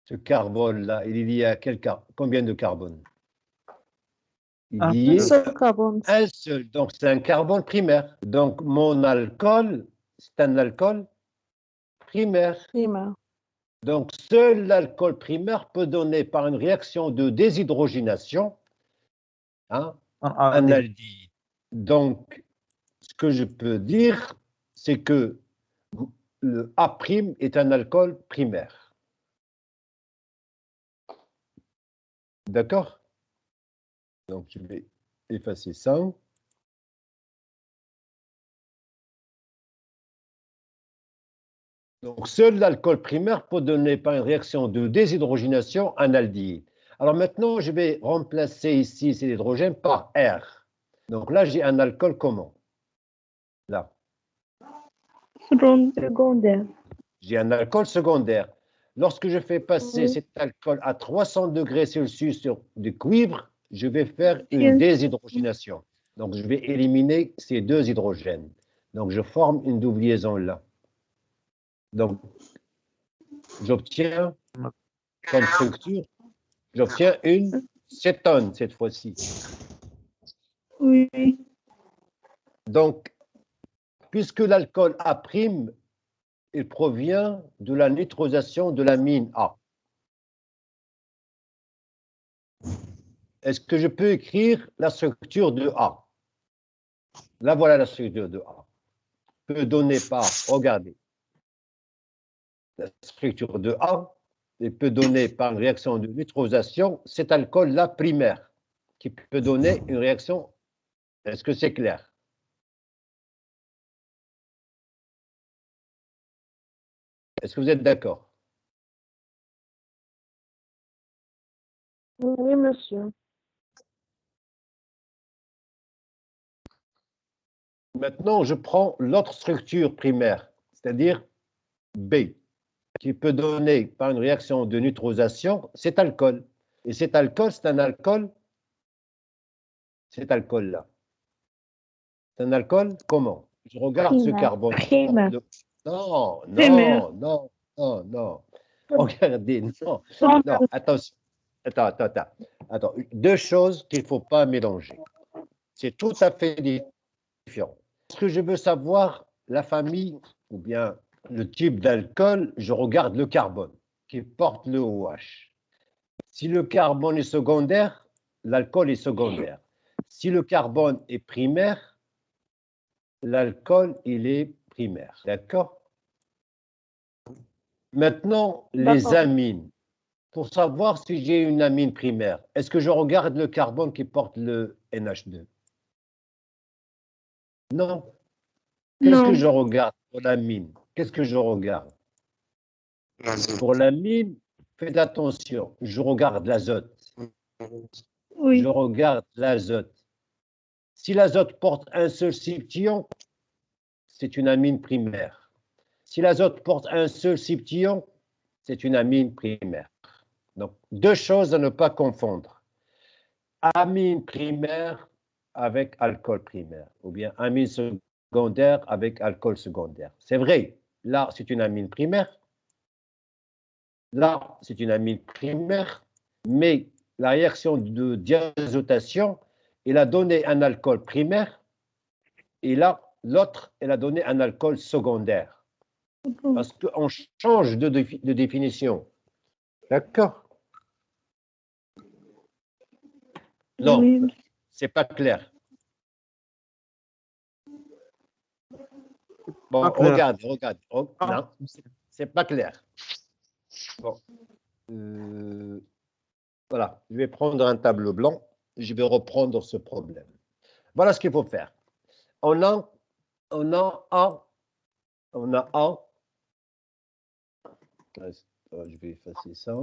Speaker 1: Ce carbone-là, il y a combien de carbone? Il y
Speaker 3: Un
Speaker 1: a
Speaker 3: seul carbone.
Speaker 1: un seul. Donc, c'est un carbone primaire. Donc, mon alcool, c'est un alcool primaire.
Speaker 3: Primaire.
Speaker 1: Donc, seul l'alcool primaire peut donner, par une réaction de déshydrogénation, hein, un aldéhyde. Donc, ce que je peux dire, c'est que le A' est un alcool primaire. D'accord? Donc, je vais effacer ça. Donc, seul l'alcool primaire peut donner, par une réaction de déshydrogénation, un aldéhyde. Alors maintenant, je vais remplacer ici ces hydrogènes par R. Donc là, j'ai un alcool comment? Là.
Speaker 2: Secondaire.
Speaker 1: J'ai un alcool secondaire. Lorsque je fais passer cet alcool à 300 degrés Celsius sur du cuivre, je vais faire une déshydrogénation. Donc, je vais éliminer ces deux hydrogènes. Donc, je forme une double liaison là. Donc, j'obtiens comme structure, j'obtiens une cétone cette fois-ci.
Speaker 2: Oui.
Speaker 1: Donc, puisque l'alcool A', il provient de la nitrosation de l'amine A. Est-ce que je peux écrire la structure de A? Là, voilà la structure de A. Peut donner par, regardez, la structure de A, et peut donner par une réaction de nitrosation cet alcool-là primaire, qui peut donner une réaction. Est-ce que c'est clair? Est-ce que vous êtes d'accord?
Speaker 3: Oui, monsieur.
Speaker 1: Maintenant, je prends l'autre structure primaire, c'est-à-dire B, qui peut donner par une réaction de nitrosation cet alcool. Et cet alcool, c'est un alcool, cet alcool-là. C'est un alcool comment? Je regarde ce carbone. Non, non, non, non, non. Regardez, non, non, attention. Attends. Deux choses qu'il ne faut pas mélanger. C'est tout à fait différent. Est-ce que je veux savoir la famille ou bien le type d'alcool? Je regarde le carbone qui porte le OH. Si le carbone est secondaire, l'alcool est secondaire. Si le carbone est primaire, l'alcool, il est primaire. D'accord? Maintenant, les amines. Pour savoir si j'ai une amine primaire, est-ce que je regarde le carbone qui porte le NH2? Non. Qu'est-ce que
Speaker 2: Non.
Speaker 1: je regarde pour l'amine? Qu'est-ce que je regarde? Pour l'amine, faites attention. Je regarde l'azote. Je
Speaker 2: Oui.
Speaker 1: regarde l'azote. Si l'azote porte un seul seption, c'est une amine primaire. Si l'azote porte un seul seption, c'est une amine primaire. Donc, deux choses à ne pas confondre. Amine primaire avec alcool primaire, ou bien amine secondaire avec alcool secondaire. C'est vrai, là, c'est une amine primaire. Là, c'est une amine primaire, mais la réaction de diazotation, elle a donné un alcool primaire, et là, l'autre, elle a donné un alcool secondaire. Parce qu'on change de définition. D'accord? Non,
Speaker 2: Oui.
Speaker 1: c'est pas clair. Bon,
Speaker 4: Pas clair.
Speaker 1: regarde.
Speaker 4: Ah.
Speaker 1: Non, c'est pas clair. Bon. Voilà, je vais prendre un tableau blanc. Je vais reprendre ce problème. Voilà ce qu'il faut faire. On a A. Je vais effacer ça.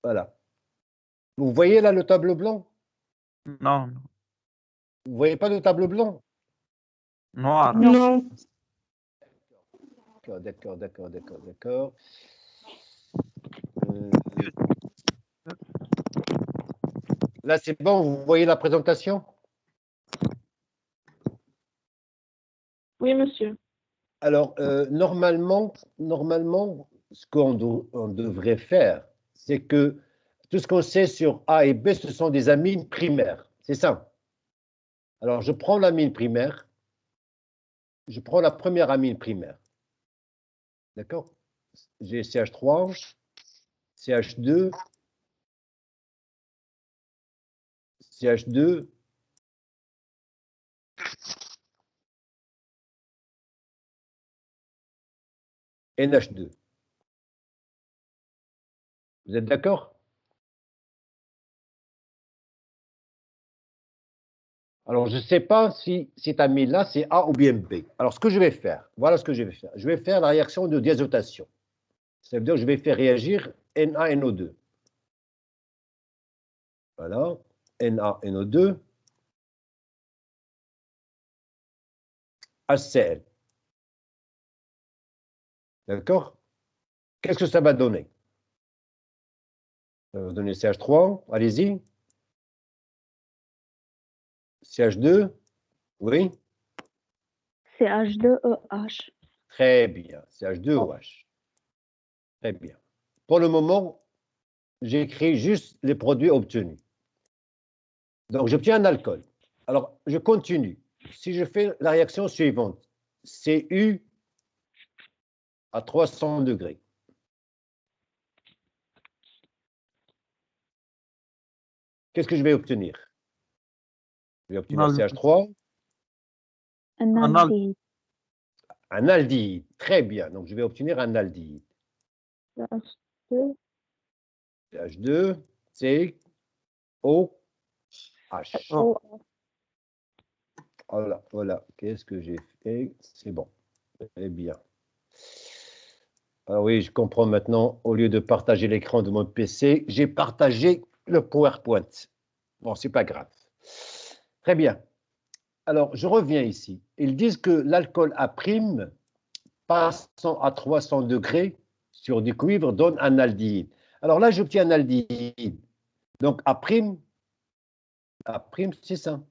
Speaker 1: Voilà. Vous voyez là le tableau blanc?
Speaker 4: Non,
Speaker 1: Vous voyez pas le tableau blanc?
Speaker 4: noir.
Speaker 2: Non.
Speaker 1: D'accord. Là, c'est bon, vous voyez la présentation?
Speaker 3: Oui, monsieur.
Speaker 1: Alors, normalement, ce qu'on devrait faire, c'est que tout ce qu'on sait sur A et B, ce sont des amines primaires. C'est ça. Alors, je prends l'amine primaire. Je prends la première amine primaire. D'accord? J'ai CH3, CH2, CH2, NH2. Vous êtes d'accord? Alors, je ne sais pas si cette amine-là, c'est A ou bien B. Alors, ce que je vais faire, voilà ce que je vais faire. Je vais faire la réaction de diazotation. Ça veut dire que je vais faire réagir NaNO2. Voilà, NaNO2, HCl. D'accord? Qu'est-ce que ça va donner? Ça va donner CH3, allez-y. CH2, oui,
Speaker 5: C'est H2EH.
Speaker 1: très bien. CH2OH. Très bien. Pour le moment, j'écris juste les produits obtenus. Donc, j'obtiens un alcool. Alors, je continue. Si je fais la réaction suivante, Cu à 300 degrés. Qu'est-ce que je vais obtenir? Je vais obtenir CH3,
Speaker 5: Un
Speaker 4: Un
Speaker 5: aldéhyde.
Speaker 1: un aldéhyde. Très bien. Donc, je vais obtenir un aldéhyde.
Speaker 5: H2.
Speaker 1: CH2, C, O, H.
Speaker 4: Oh.
Speaker 1: Voilà. Qu'est-ce que j'ai fait? C'est bon. Très bien. Ah oui, je comprends maintenant. Au lieu de partager l'écran de mon PC, j'ai partagé le PowerPoint. Bon, c'est pas grave. Très bien. Alors, je reviens ici. Ils disent que l'alcool A', passant à 300 degrés sur du cuivre, donne un aldéhyde. Alors là, j'obtiens un aldéhyde. Donc, A', c'est ça.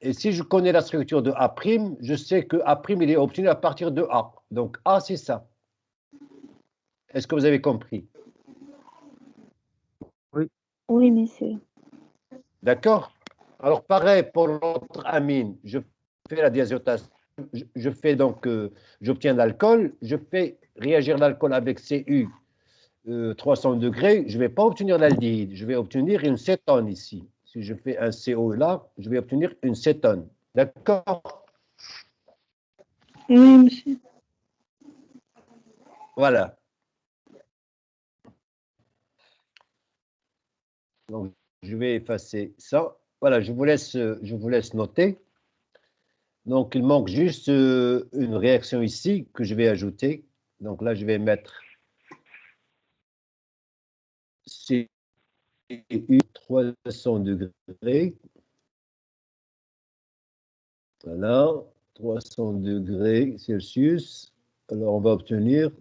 Speaker 1: Et si je connais la structure de A', je sais que A', il est obtenu à partir de A. Donc, A, c'est ça. Est-ce que vous avez compris?
Speaker 5: Oui, monsieur.
Speaker 1: D'accord? Alors, pareil pour l'autre amine. Je fais la diazotation. Je fais donc, j'obtiens l'alcool. Je fais réagir l'alcool avec Cu 300 degrés. Je ne vais pas obtenir l'aldéhyde. Je vais obtenir une cétone ici. Si je fais un CO là, je vais obtenir une cétone. D'accord?
Speaker 2: Oui, monsieur.
Speaker 1: Voilà. Donc, je vais effacer ça. Voilà, je vous laisse noter. Donc, il manque juste une réaction ici que je vais ajouter. Donc là, je vais mettre CU 300 degrés. Voilà, 300 degrés Celsius. Alors, on va obtenir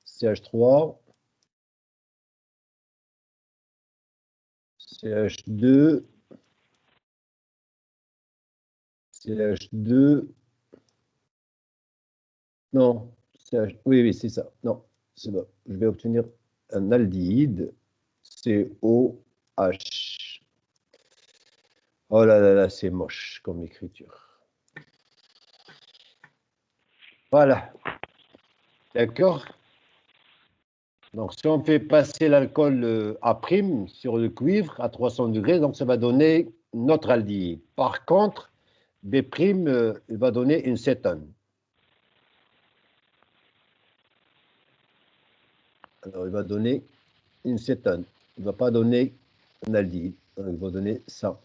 Speaker 1: CH3, CH2, CH2, non, oui, c'est ça. Non, c'est bon. Je vais obtenir un aldéhyde, COH. Oh là là là, c'est moche comme écriture. Voilà. D'accord? Donc, si on fait passer l'alcool A' sur le cuivre à 300 degrés, donc ça va donner notre aldéhyde. Par contre, B', il va donner une cétone. Alors, il va donner une cétone. Il ne va pas donner un aldéhyde. Donc, il va donner ça.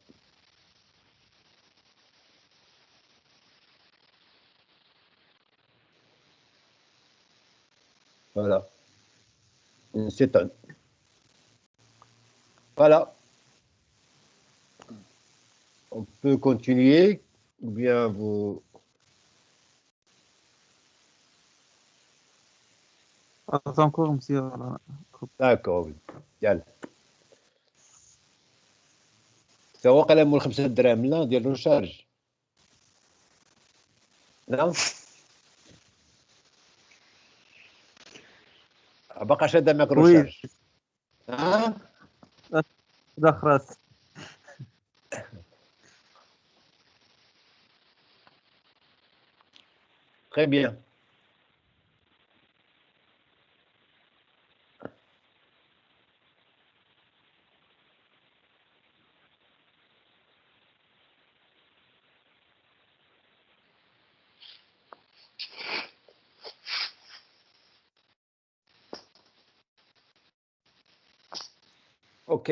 Speaker 1: Voilà. Une cétone. Voilà. On peut continuer ou bien vous...
Speaker 4: encore, monsieur.
Speaker 1: D'accord, oui. يلا. سواء قلم الخمسة دراهم لا ديال الرشارج. نعم. باقاش هذا ماك رشارج. ها؟
Speaker 4: لا خلاص.
Speaker 1: Très bien. OK.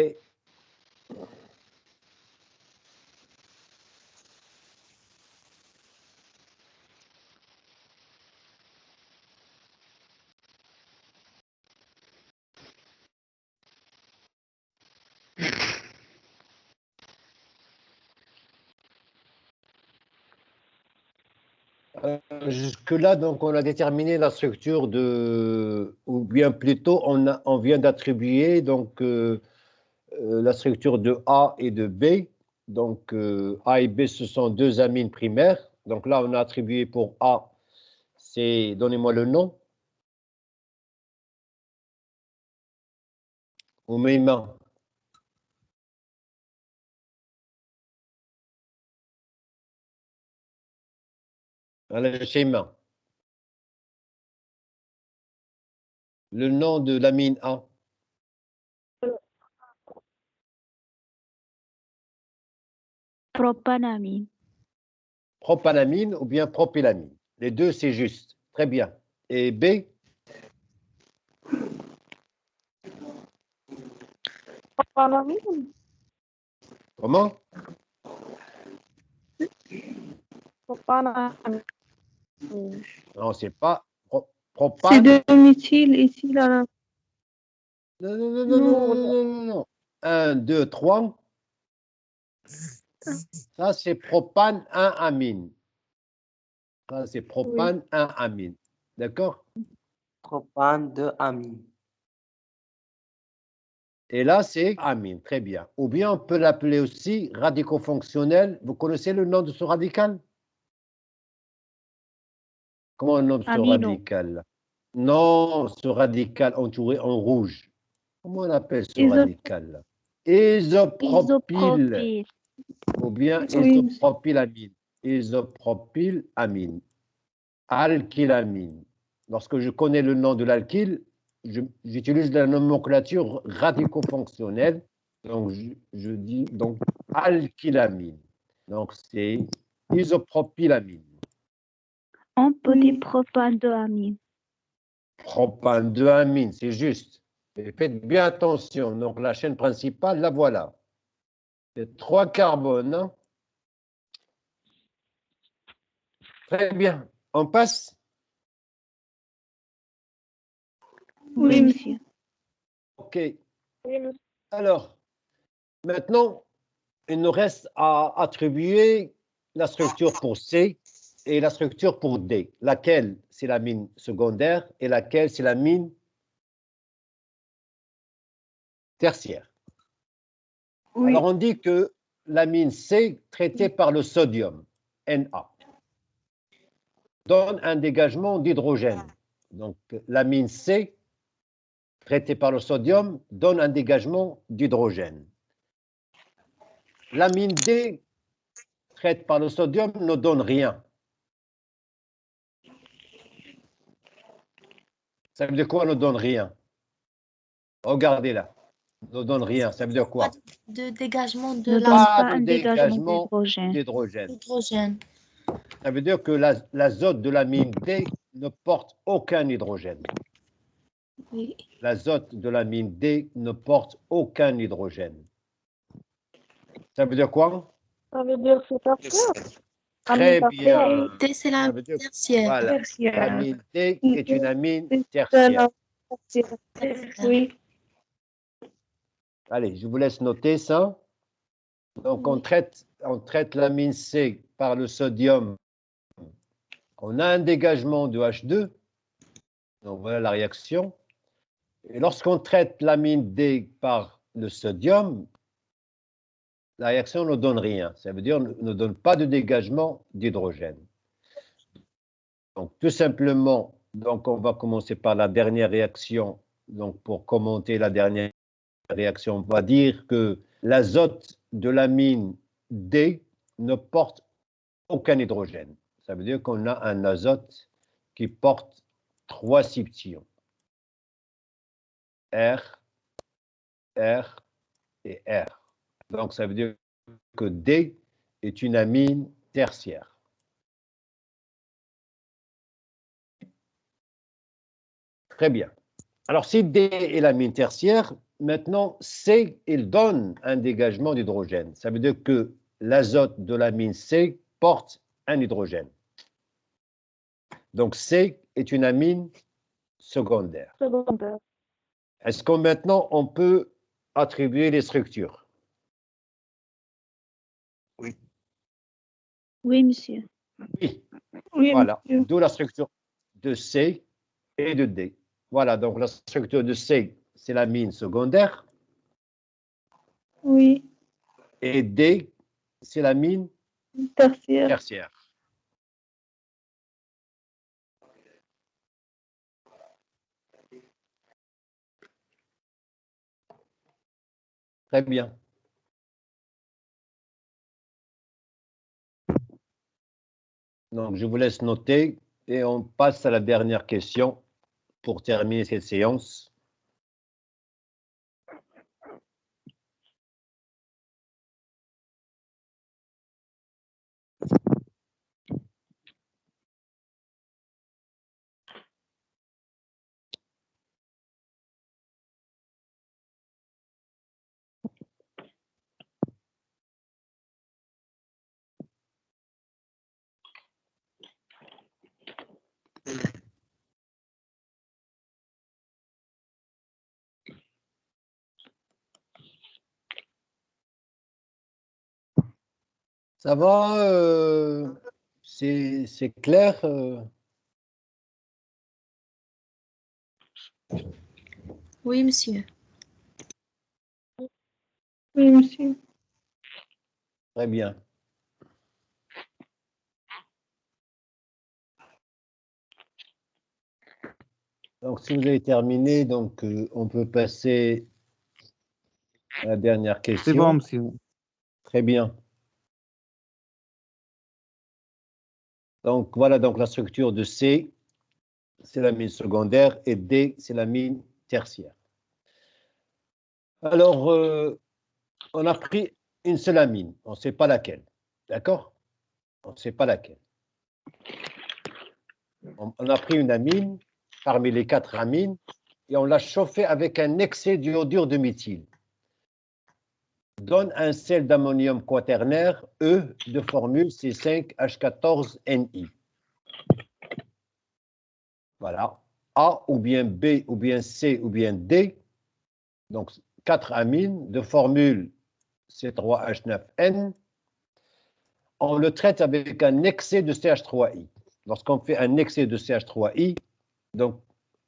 Speaker 1: Jusque-là, donc, on a déterminé la structure de, ou bien plutôt, on vient d'attribuer donc la structure de A et de B. Donc, A et B, ce sont deux amines primaires. Donc là, on a attribué pour A, c'est, donnez-moi le nom. Oumeima. Le schéma. Le nom de l'amine A.
Speaker 5: Propanamine.
Speaker 1: Propanamine ou bien propylamine. Les deux, c'est juste. Très bien. Et B?
Speaker 3: Propanamine.
Speaker 1: Comment?
Speaker 3: Propanamine.
Speaker 1: Non, c'est pas
Speaker 2: C'est
Speaker 1: propane.
Speaker 2: deux méthyl ici, là.
Speaker 1: Non, non, non, non, non, non, non, non, non. 1, 2, 3. Ça, c'est propane 1 amine. Ça, c'est propane 1 amine. D'accord?
Speaker 6: Propane de amine.
Speaker 1: Et là, c'est amine. Très bien. Ou bien, on peut l'appeler aussi radico-fonctionnel. Vous connaissez le nom de ce radical? Comment on nomme ce
Speaker 5: Amino.
Speaker 1: radical? Non, ce radical entouré en rouge. Comment on appelle ce
Speaker 2: Iso-
Speaker 1: radical? Isopropyl.
Speaker 5: Isopropyl.
Speaker 1: Ou bien
Speaker 2: Oui.
Speaker 1: isopropylamine. Isopropylamine. Alkylamine. Lorsque je connais le nom de l'alkyle, j'utilise la nomenclature radico-fonctionnelle. Donc, je dis donc alkylamine. Donc, c'est isopropylamine.
Speaker 5: On peut dire propane de amine.
Speaker 1: Propane de amine, c'est juste. Mais faites bien attention. Donc, la chaîne principale, la voilà. C'est 3 carbones. Hein. Très bien. On passe?
Speaker 5: Oui, monsieur.
Speaker 1: OK. Alors, maintenant, il nous reste à attribuer la structure pour C et la structure pour D. Laquelle, c'est l'amine secondaire et laquelle, c'est l'amine tertiaire.
Speaker 2: Oui.
Speaker 1: Alors, on dit que l'amine C, traitée par le sodium, Na, donne un dégagement d'hydrogène. Donc, l'amine C, traitée par le sodium, donne un dégagement d'hydrogène. L'amine D, traite par le sodium, ne donne rien. Ça veut dire quoi, ne donne rien? Regardez là. Ne donne rien. Ça veut dire quoi?
Speaker 7: De dégagement de
Speaker 5: Ne donne
Speaker 1: Pas
Speaker 5: pas
Speaker 1: de
Speaker 5: un dégagement
Speaker 1: dégagement
Speaker 5: d'hydrogène.
Speaker 1: d'hydrogène. Ça veut dire que l'azote de l'amine D ne porte aucun hydrogène.
Speaker 7: Oui.
Speaker 1: L'azote de l'amine D ne porte aucun hydrogène. Ça veut dire quoi?
Speaker 2: Ça veut dire que c'est tertiaire.
Speaker 1: Très
Speaker 2: Amine
Speaker 1: bien.
Speaker 7: D, c'est
Speaker 1: Ça
Speaker 7: la
Speaker 1: veut dire-
Speaker 7: tertiaire.
Speaker 1: Voilà.
Speaker 2: tertiaire.
Speaker 1: L'amine D est une amine
Speaker 2: C'est
Speaker 1: tertiaire.
Speaker 2: la tertiaire. Oui.
Speaker 1: Allez, je vous laisse noter ça. Donc, on traite l'amine C par le sodium. On a un dégagement de H2. Donc, voilà la réaction. Et lorsqu'on traite l'amine D par le sodium, la réaction ne donne rien. Ça veut dire ne donne pas de dégagement d'hydrogène. Donc, tout simplement, donc, on va commencer par la dernière réaction. Donc, pour commenter la dernière réaction, on va dire que l'azote de l'amine D ne porte aucun hydrogène. Ça veut dire qu'on a un azote qui porte 3 subtions. R, R et R. Donc, ça veut dire que D est une amine tertiaire. Très bien. Alors, si D est l'amine tertiaire, maintenant, C, il donne un dégagement d'hydrogène. Ça veut dire que l'azote de l'amine C porte un hydrogène. Donc, C est une amine secondaire.
Speaker 2: Secondaire.
Speaker 1: Est-ce que maintenant, on peut attribuer les structures?
Speaker 5: Oui, monsieur.
Speaker 1: Oui.
Speaker 2: Oui,
Speaker 1: Voilà.
Speaker 2: monsieur.
Speaker 1: D'où la structure de C et de D. Voilà, donc la structure de C, c'est l'amine secondaire.
Speaker 2: Oui.
Speaker 1: Et D, c'est l'amine
Speaker 2: Tertiaire.
Speaker 1: tertiaire. Très bien. Donc, je vous laisse noter et on passe à la dernière question pour terminer cette séance. Ça va? C'est clair?
Speaker 7: Oui, monsieur.
Speaker 2: Oui, monsieur.
Speaker 1: Très bien. Donc, si vous avez terminé, donc, on peut passer à la dernière question.
Speaker 4: C'est bon, monsieur.
Speaker 1: Très bien. Donc, voilà donc la structure de C, c'est l'amine secondaire, et D, c'est l'amine tertiaire. Alors, on a pris une seule amine, on ne sait pas laquelle, d'accord? On ne sait pas laquelle. On a pris une amine parmi les 4 amines et on l'a chauffée avec un excès d'iodure de méthyle. donne un sel d'ammonium quaternaire E de formule C5H14Ni. Voilà. A ou bien B ou bien C ou bien D. Donc, 4 amines de formule C3H9N. On le traite avec un excès de CH3I. Lorsqu'on fait un excès de CH3I, donc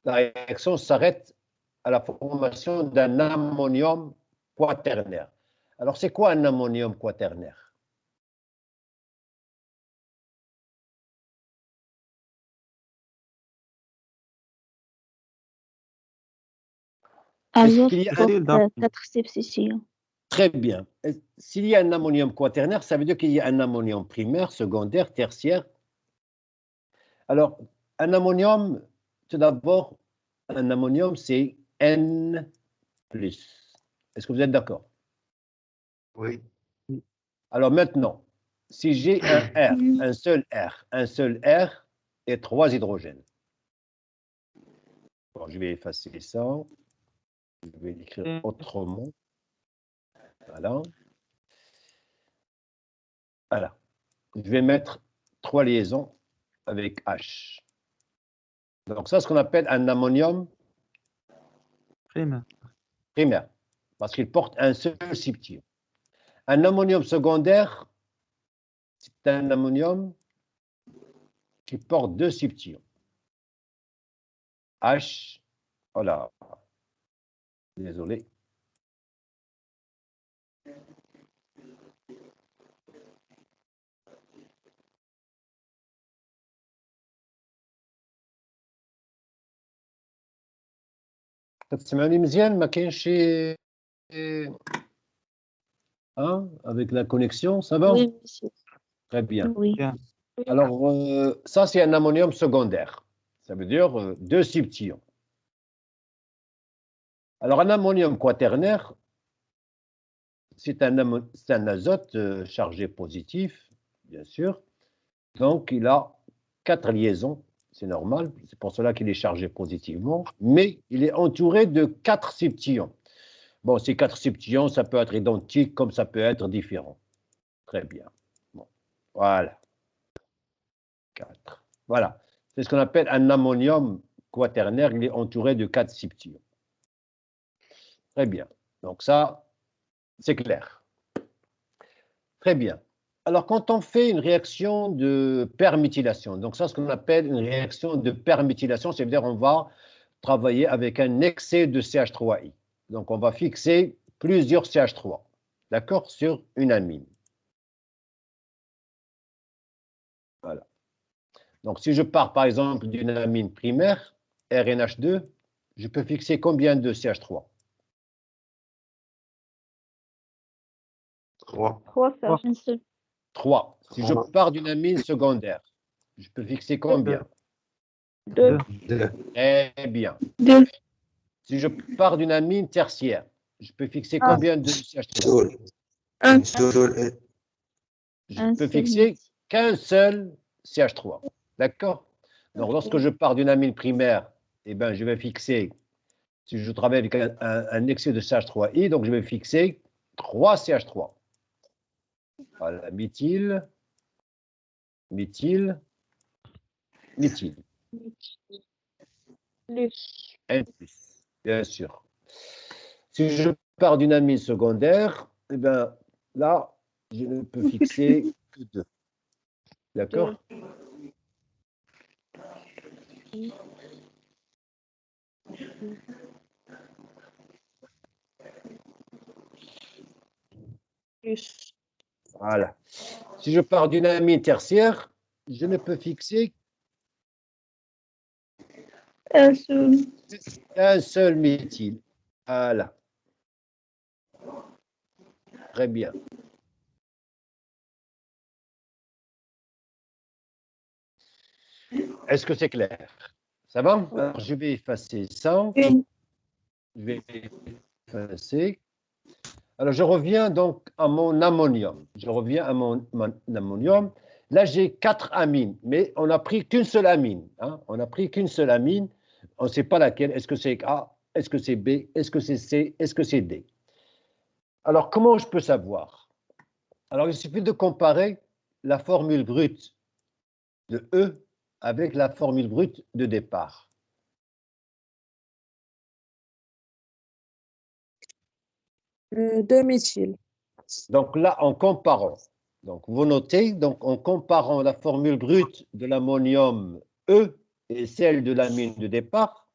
Speaker 1: la réaction s'arrête à la formation d'un ammonium quaternaire. Alors, c'est quoi un ammonium quaternaire?
Speaker 5: Azote
Speaker 1: qu'il y a
Speaker 5: pour
Speaker 4: un-
Speaker 5: 4 substitutions.
Speaker 1: Très bien. S'il y a un ammonium quaternaire, ça veut dire qu'il y a un ammonium primaire, secondaire, tertiaire. Alors, un ammonium, tout d'abord, un ammonium, c'est N+. Est-ce que vous êtes d'accord?
Speaker 8: Oui.
Speaker 1: Alors maintenant, si j'ai un R, un seul R et 3 hydrogènes. Bon, je vais effacer ça. Je vais l'écrire autrement. Voilà. Voilà. Je vais mettre 3 liaisons avec H. Donc ça, c'est ce qu'on appelle un ammonium
Speaker 4: Primaire.
Speaker 1: primaire, parce qu'il porte un seul subtium. Un ammonium secondaire, c'est un ammonium qui porte 2 subtions. H, voilà, désolé. تسمعني مزيان ما كاينش شي avec la connexion, ça va?
Speaker 3: Oui, monsieur.
Speaker 1: Très bien.
Speaker 5: Oui.
Speaker 4: Bien.
Speaker 1: Alors, ça, c'est un ammonium secondaire. Ça veut dire 2 subtions. Alors, un ammonium quaternaire, c'est un azote chargé positif, bien sûr. Donc, il a 4 liaisons. C'est normal, c'est pour cela qu'il est chargé positivement. Mais il est entouré de 4 subtions. Bon, ces 4 subtions, ça peut être identique comme ça peut être différent. Très bien. Bon, voilà. 4. Voilà. C'est ce qu'on appelle un ammonium quaternaire. Il est entouré de 4 subtions. Très bien. Donc ça, c'est clair. Très bien. Alors, quand on fait une réaction de perméthylation, donc ça, c'est ce qu'on appelle une réaction de perméthylation, c'est-à-dire on va travailler avec un excès de CH3I. Donc, on va fixer plusieurs CH3, d'accord, sur une amine. Voilà. Donc, si je pars, par exemple, d'une amine primaire, RNH2, je peux fixer combien de CH3?
Speaker 8: 3.
Speaker 2: 3 CH.
Speaker 5: Un seul.
Speaker 1: 3. Si je pars d'une amine secondaire, je peux fixer combien?
Speaker 2: 2.
Speaker 8: 2.
Speaker 1: Très bien.
Speaker 2: 2.
Speaker 1: Si je pars d'une amine tertiaire, je peux fixer
Speaker 2: Ah.
Speaker 1: combien de CH3?
Speaker 8: سول.
Speaker 2: Un.
Speaker 8: سول.
Speaker 1: Je
Speaker 5: Un
Speaker 1: peux
Speaker 5: seul.
Speaker 1: fixer qu'un seul CH3. D'accord? Donc, lorsque je pars d'une amine primaire, eh ben, je vais fixer, si je travaille avec un excès de CH3I, donc je vais fixer 3 CH3. Voilà, méthyle, méthyle, méthyle.
Speaker 2: Plus.
Speaker 1: N+, bien sûr. Si je pars d'une amine secondaire, eh ben, là, je ne peux fixer que 2. D'accord?
Speaker 2: Plus.
Speaker 1: Voilà. Si je pars d'une amine tertiaire, je ne peux fixer
Speaker 2: Un seul.
Speaker 1: qu'un seul méthyle. Voilà. Très bien. Est-ce que c'est clair? Ça va? Alors, je vais effacer ça.
Speaker 2: Une.
Speaker 1: Je vais effacer. Alors, je reviens donc à mon ammonium. Je reviens à mon ammonium. Là, j'ai 4 amines, mais on n'a pris qu'une seule amine. Hein? On n'a pris qu'une seule amine. On ne sait pas laquelle. Est-ce que c'est A? Est-ce que c'est B? Est-ce que c'est C? Est-ce que c'est D? Alors, comment je peux savoir? Alors, il suffit de comparer la formule brute de E avec la formule brute de départ.
Speaker 3: Demi-fil.
Speaker 1: Donc là, en comparant, donc vous notez, donc en comparant la formule brute de l'ammonium E et celle de l'amine de départ,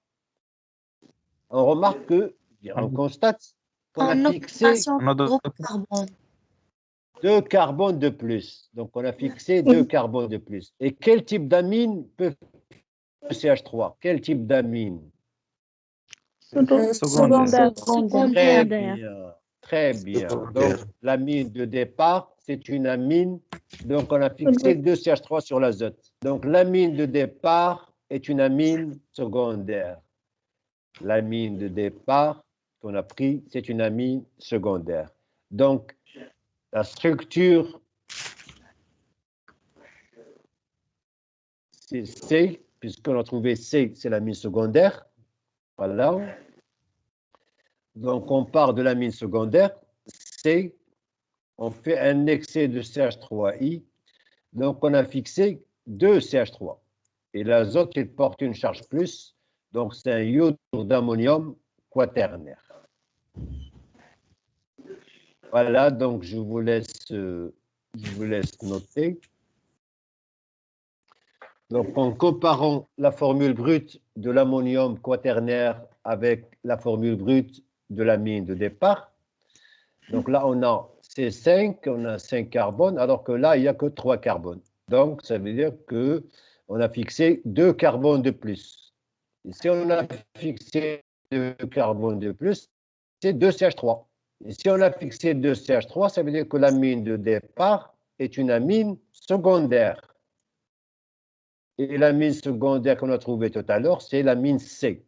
Speaker 1: on remarque que, on constate qu'on a
Speaker 7: En
Speaker 1: fixé
Speaker 7: oxydation
Speaker 4: On a
Speaker 7: groupe
Speaker 4: de-
Speaker 7: carbone.
Speaker 1: 2 carbones de plus. Donc on a fixé 2 carbones de plus. Et quel type d'amine peut CH3? Quel type d'amine?
Speaker 4: Secondaire.
Speaker 3: Secondaire.
Speaker 1: Très
Speaker 5: Secondaire.
Speaker 1: bien, très bien. Donc,
Speaker 8: Secondaire.
Speaker 1: l'amine de départ, c'est une amine. Donc, on a fixé 2 CH3 sur l'azote. Donc, l'amine de départ est une amine secondaire. L'amine de départ qu'on a pris, c'est une amine secondaire. Donc, la structure, c'est C, puisqu'on a trouvé C, c'est l'amine secondaire. Voilà. Donc, on part de l'amine secondaire, C, on fait un excès de CH3I, donc on a fixé 2 CH3. Et l'azote, il porte une charge plus, donc c'est un iode d'ammonium quaternaire. Voilà, donc je vous laisse noter. Donc, en comparant la formule brute de l'ammonium quaternaire avec la formule brute de l'amine de départ, donc là, on a C5, on a 5 carbones, alors que là, il n'y a que 3 carbones. Donc, ça veut dire qu'on a fixé 2 carbones de plus. Et si on a fixé 2 carbones de plus, c'est 2 CH3. Et si on a fixé 2 CH3, ça veut dire que l'amine de départ est une amine secondaire. Et l'amine secondaire qu'on a trouvée tout à l'heure, c'est l'amine C.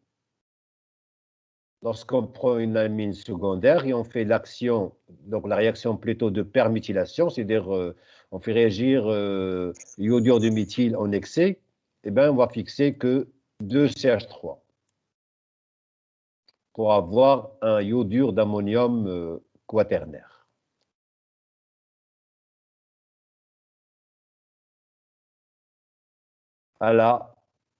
Speaker 1: Lorsqu'on prend une amine secondaire et on fait l'action, donc la réaction plutôt de perméthylation, c'est-à-dire on fait réagir l'iodure de méthyle en excès, eh bien, on va fixer que 2 CH3 pour avoir un iodure d'ammonium quaternaire. Voilà.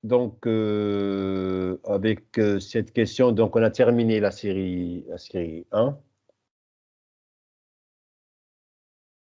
Speaker 1: Donc, avec cette question, donc on a terminé la série 1.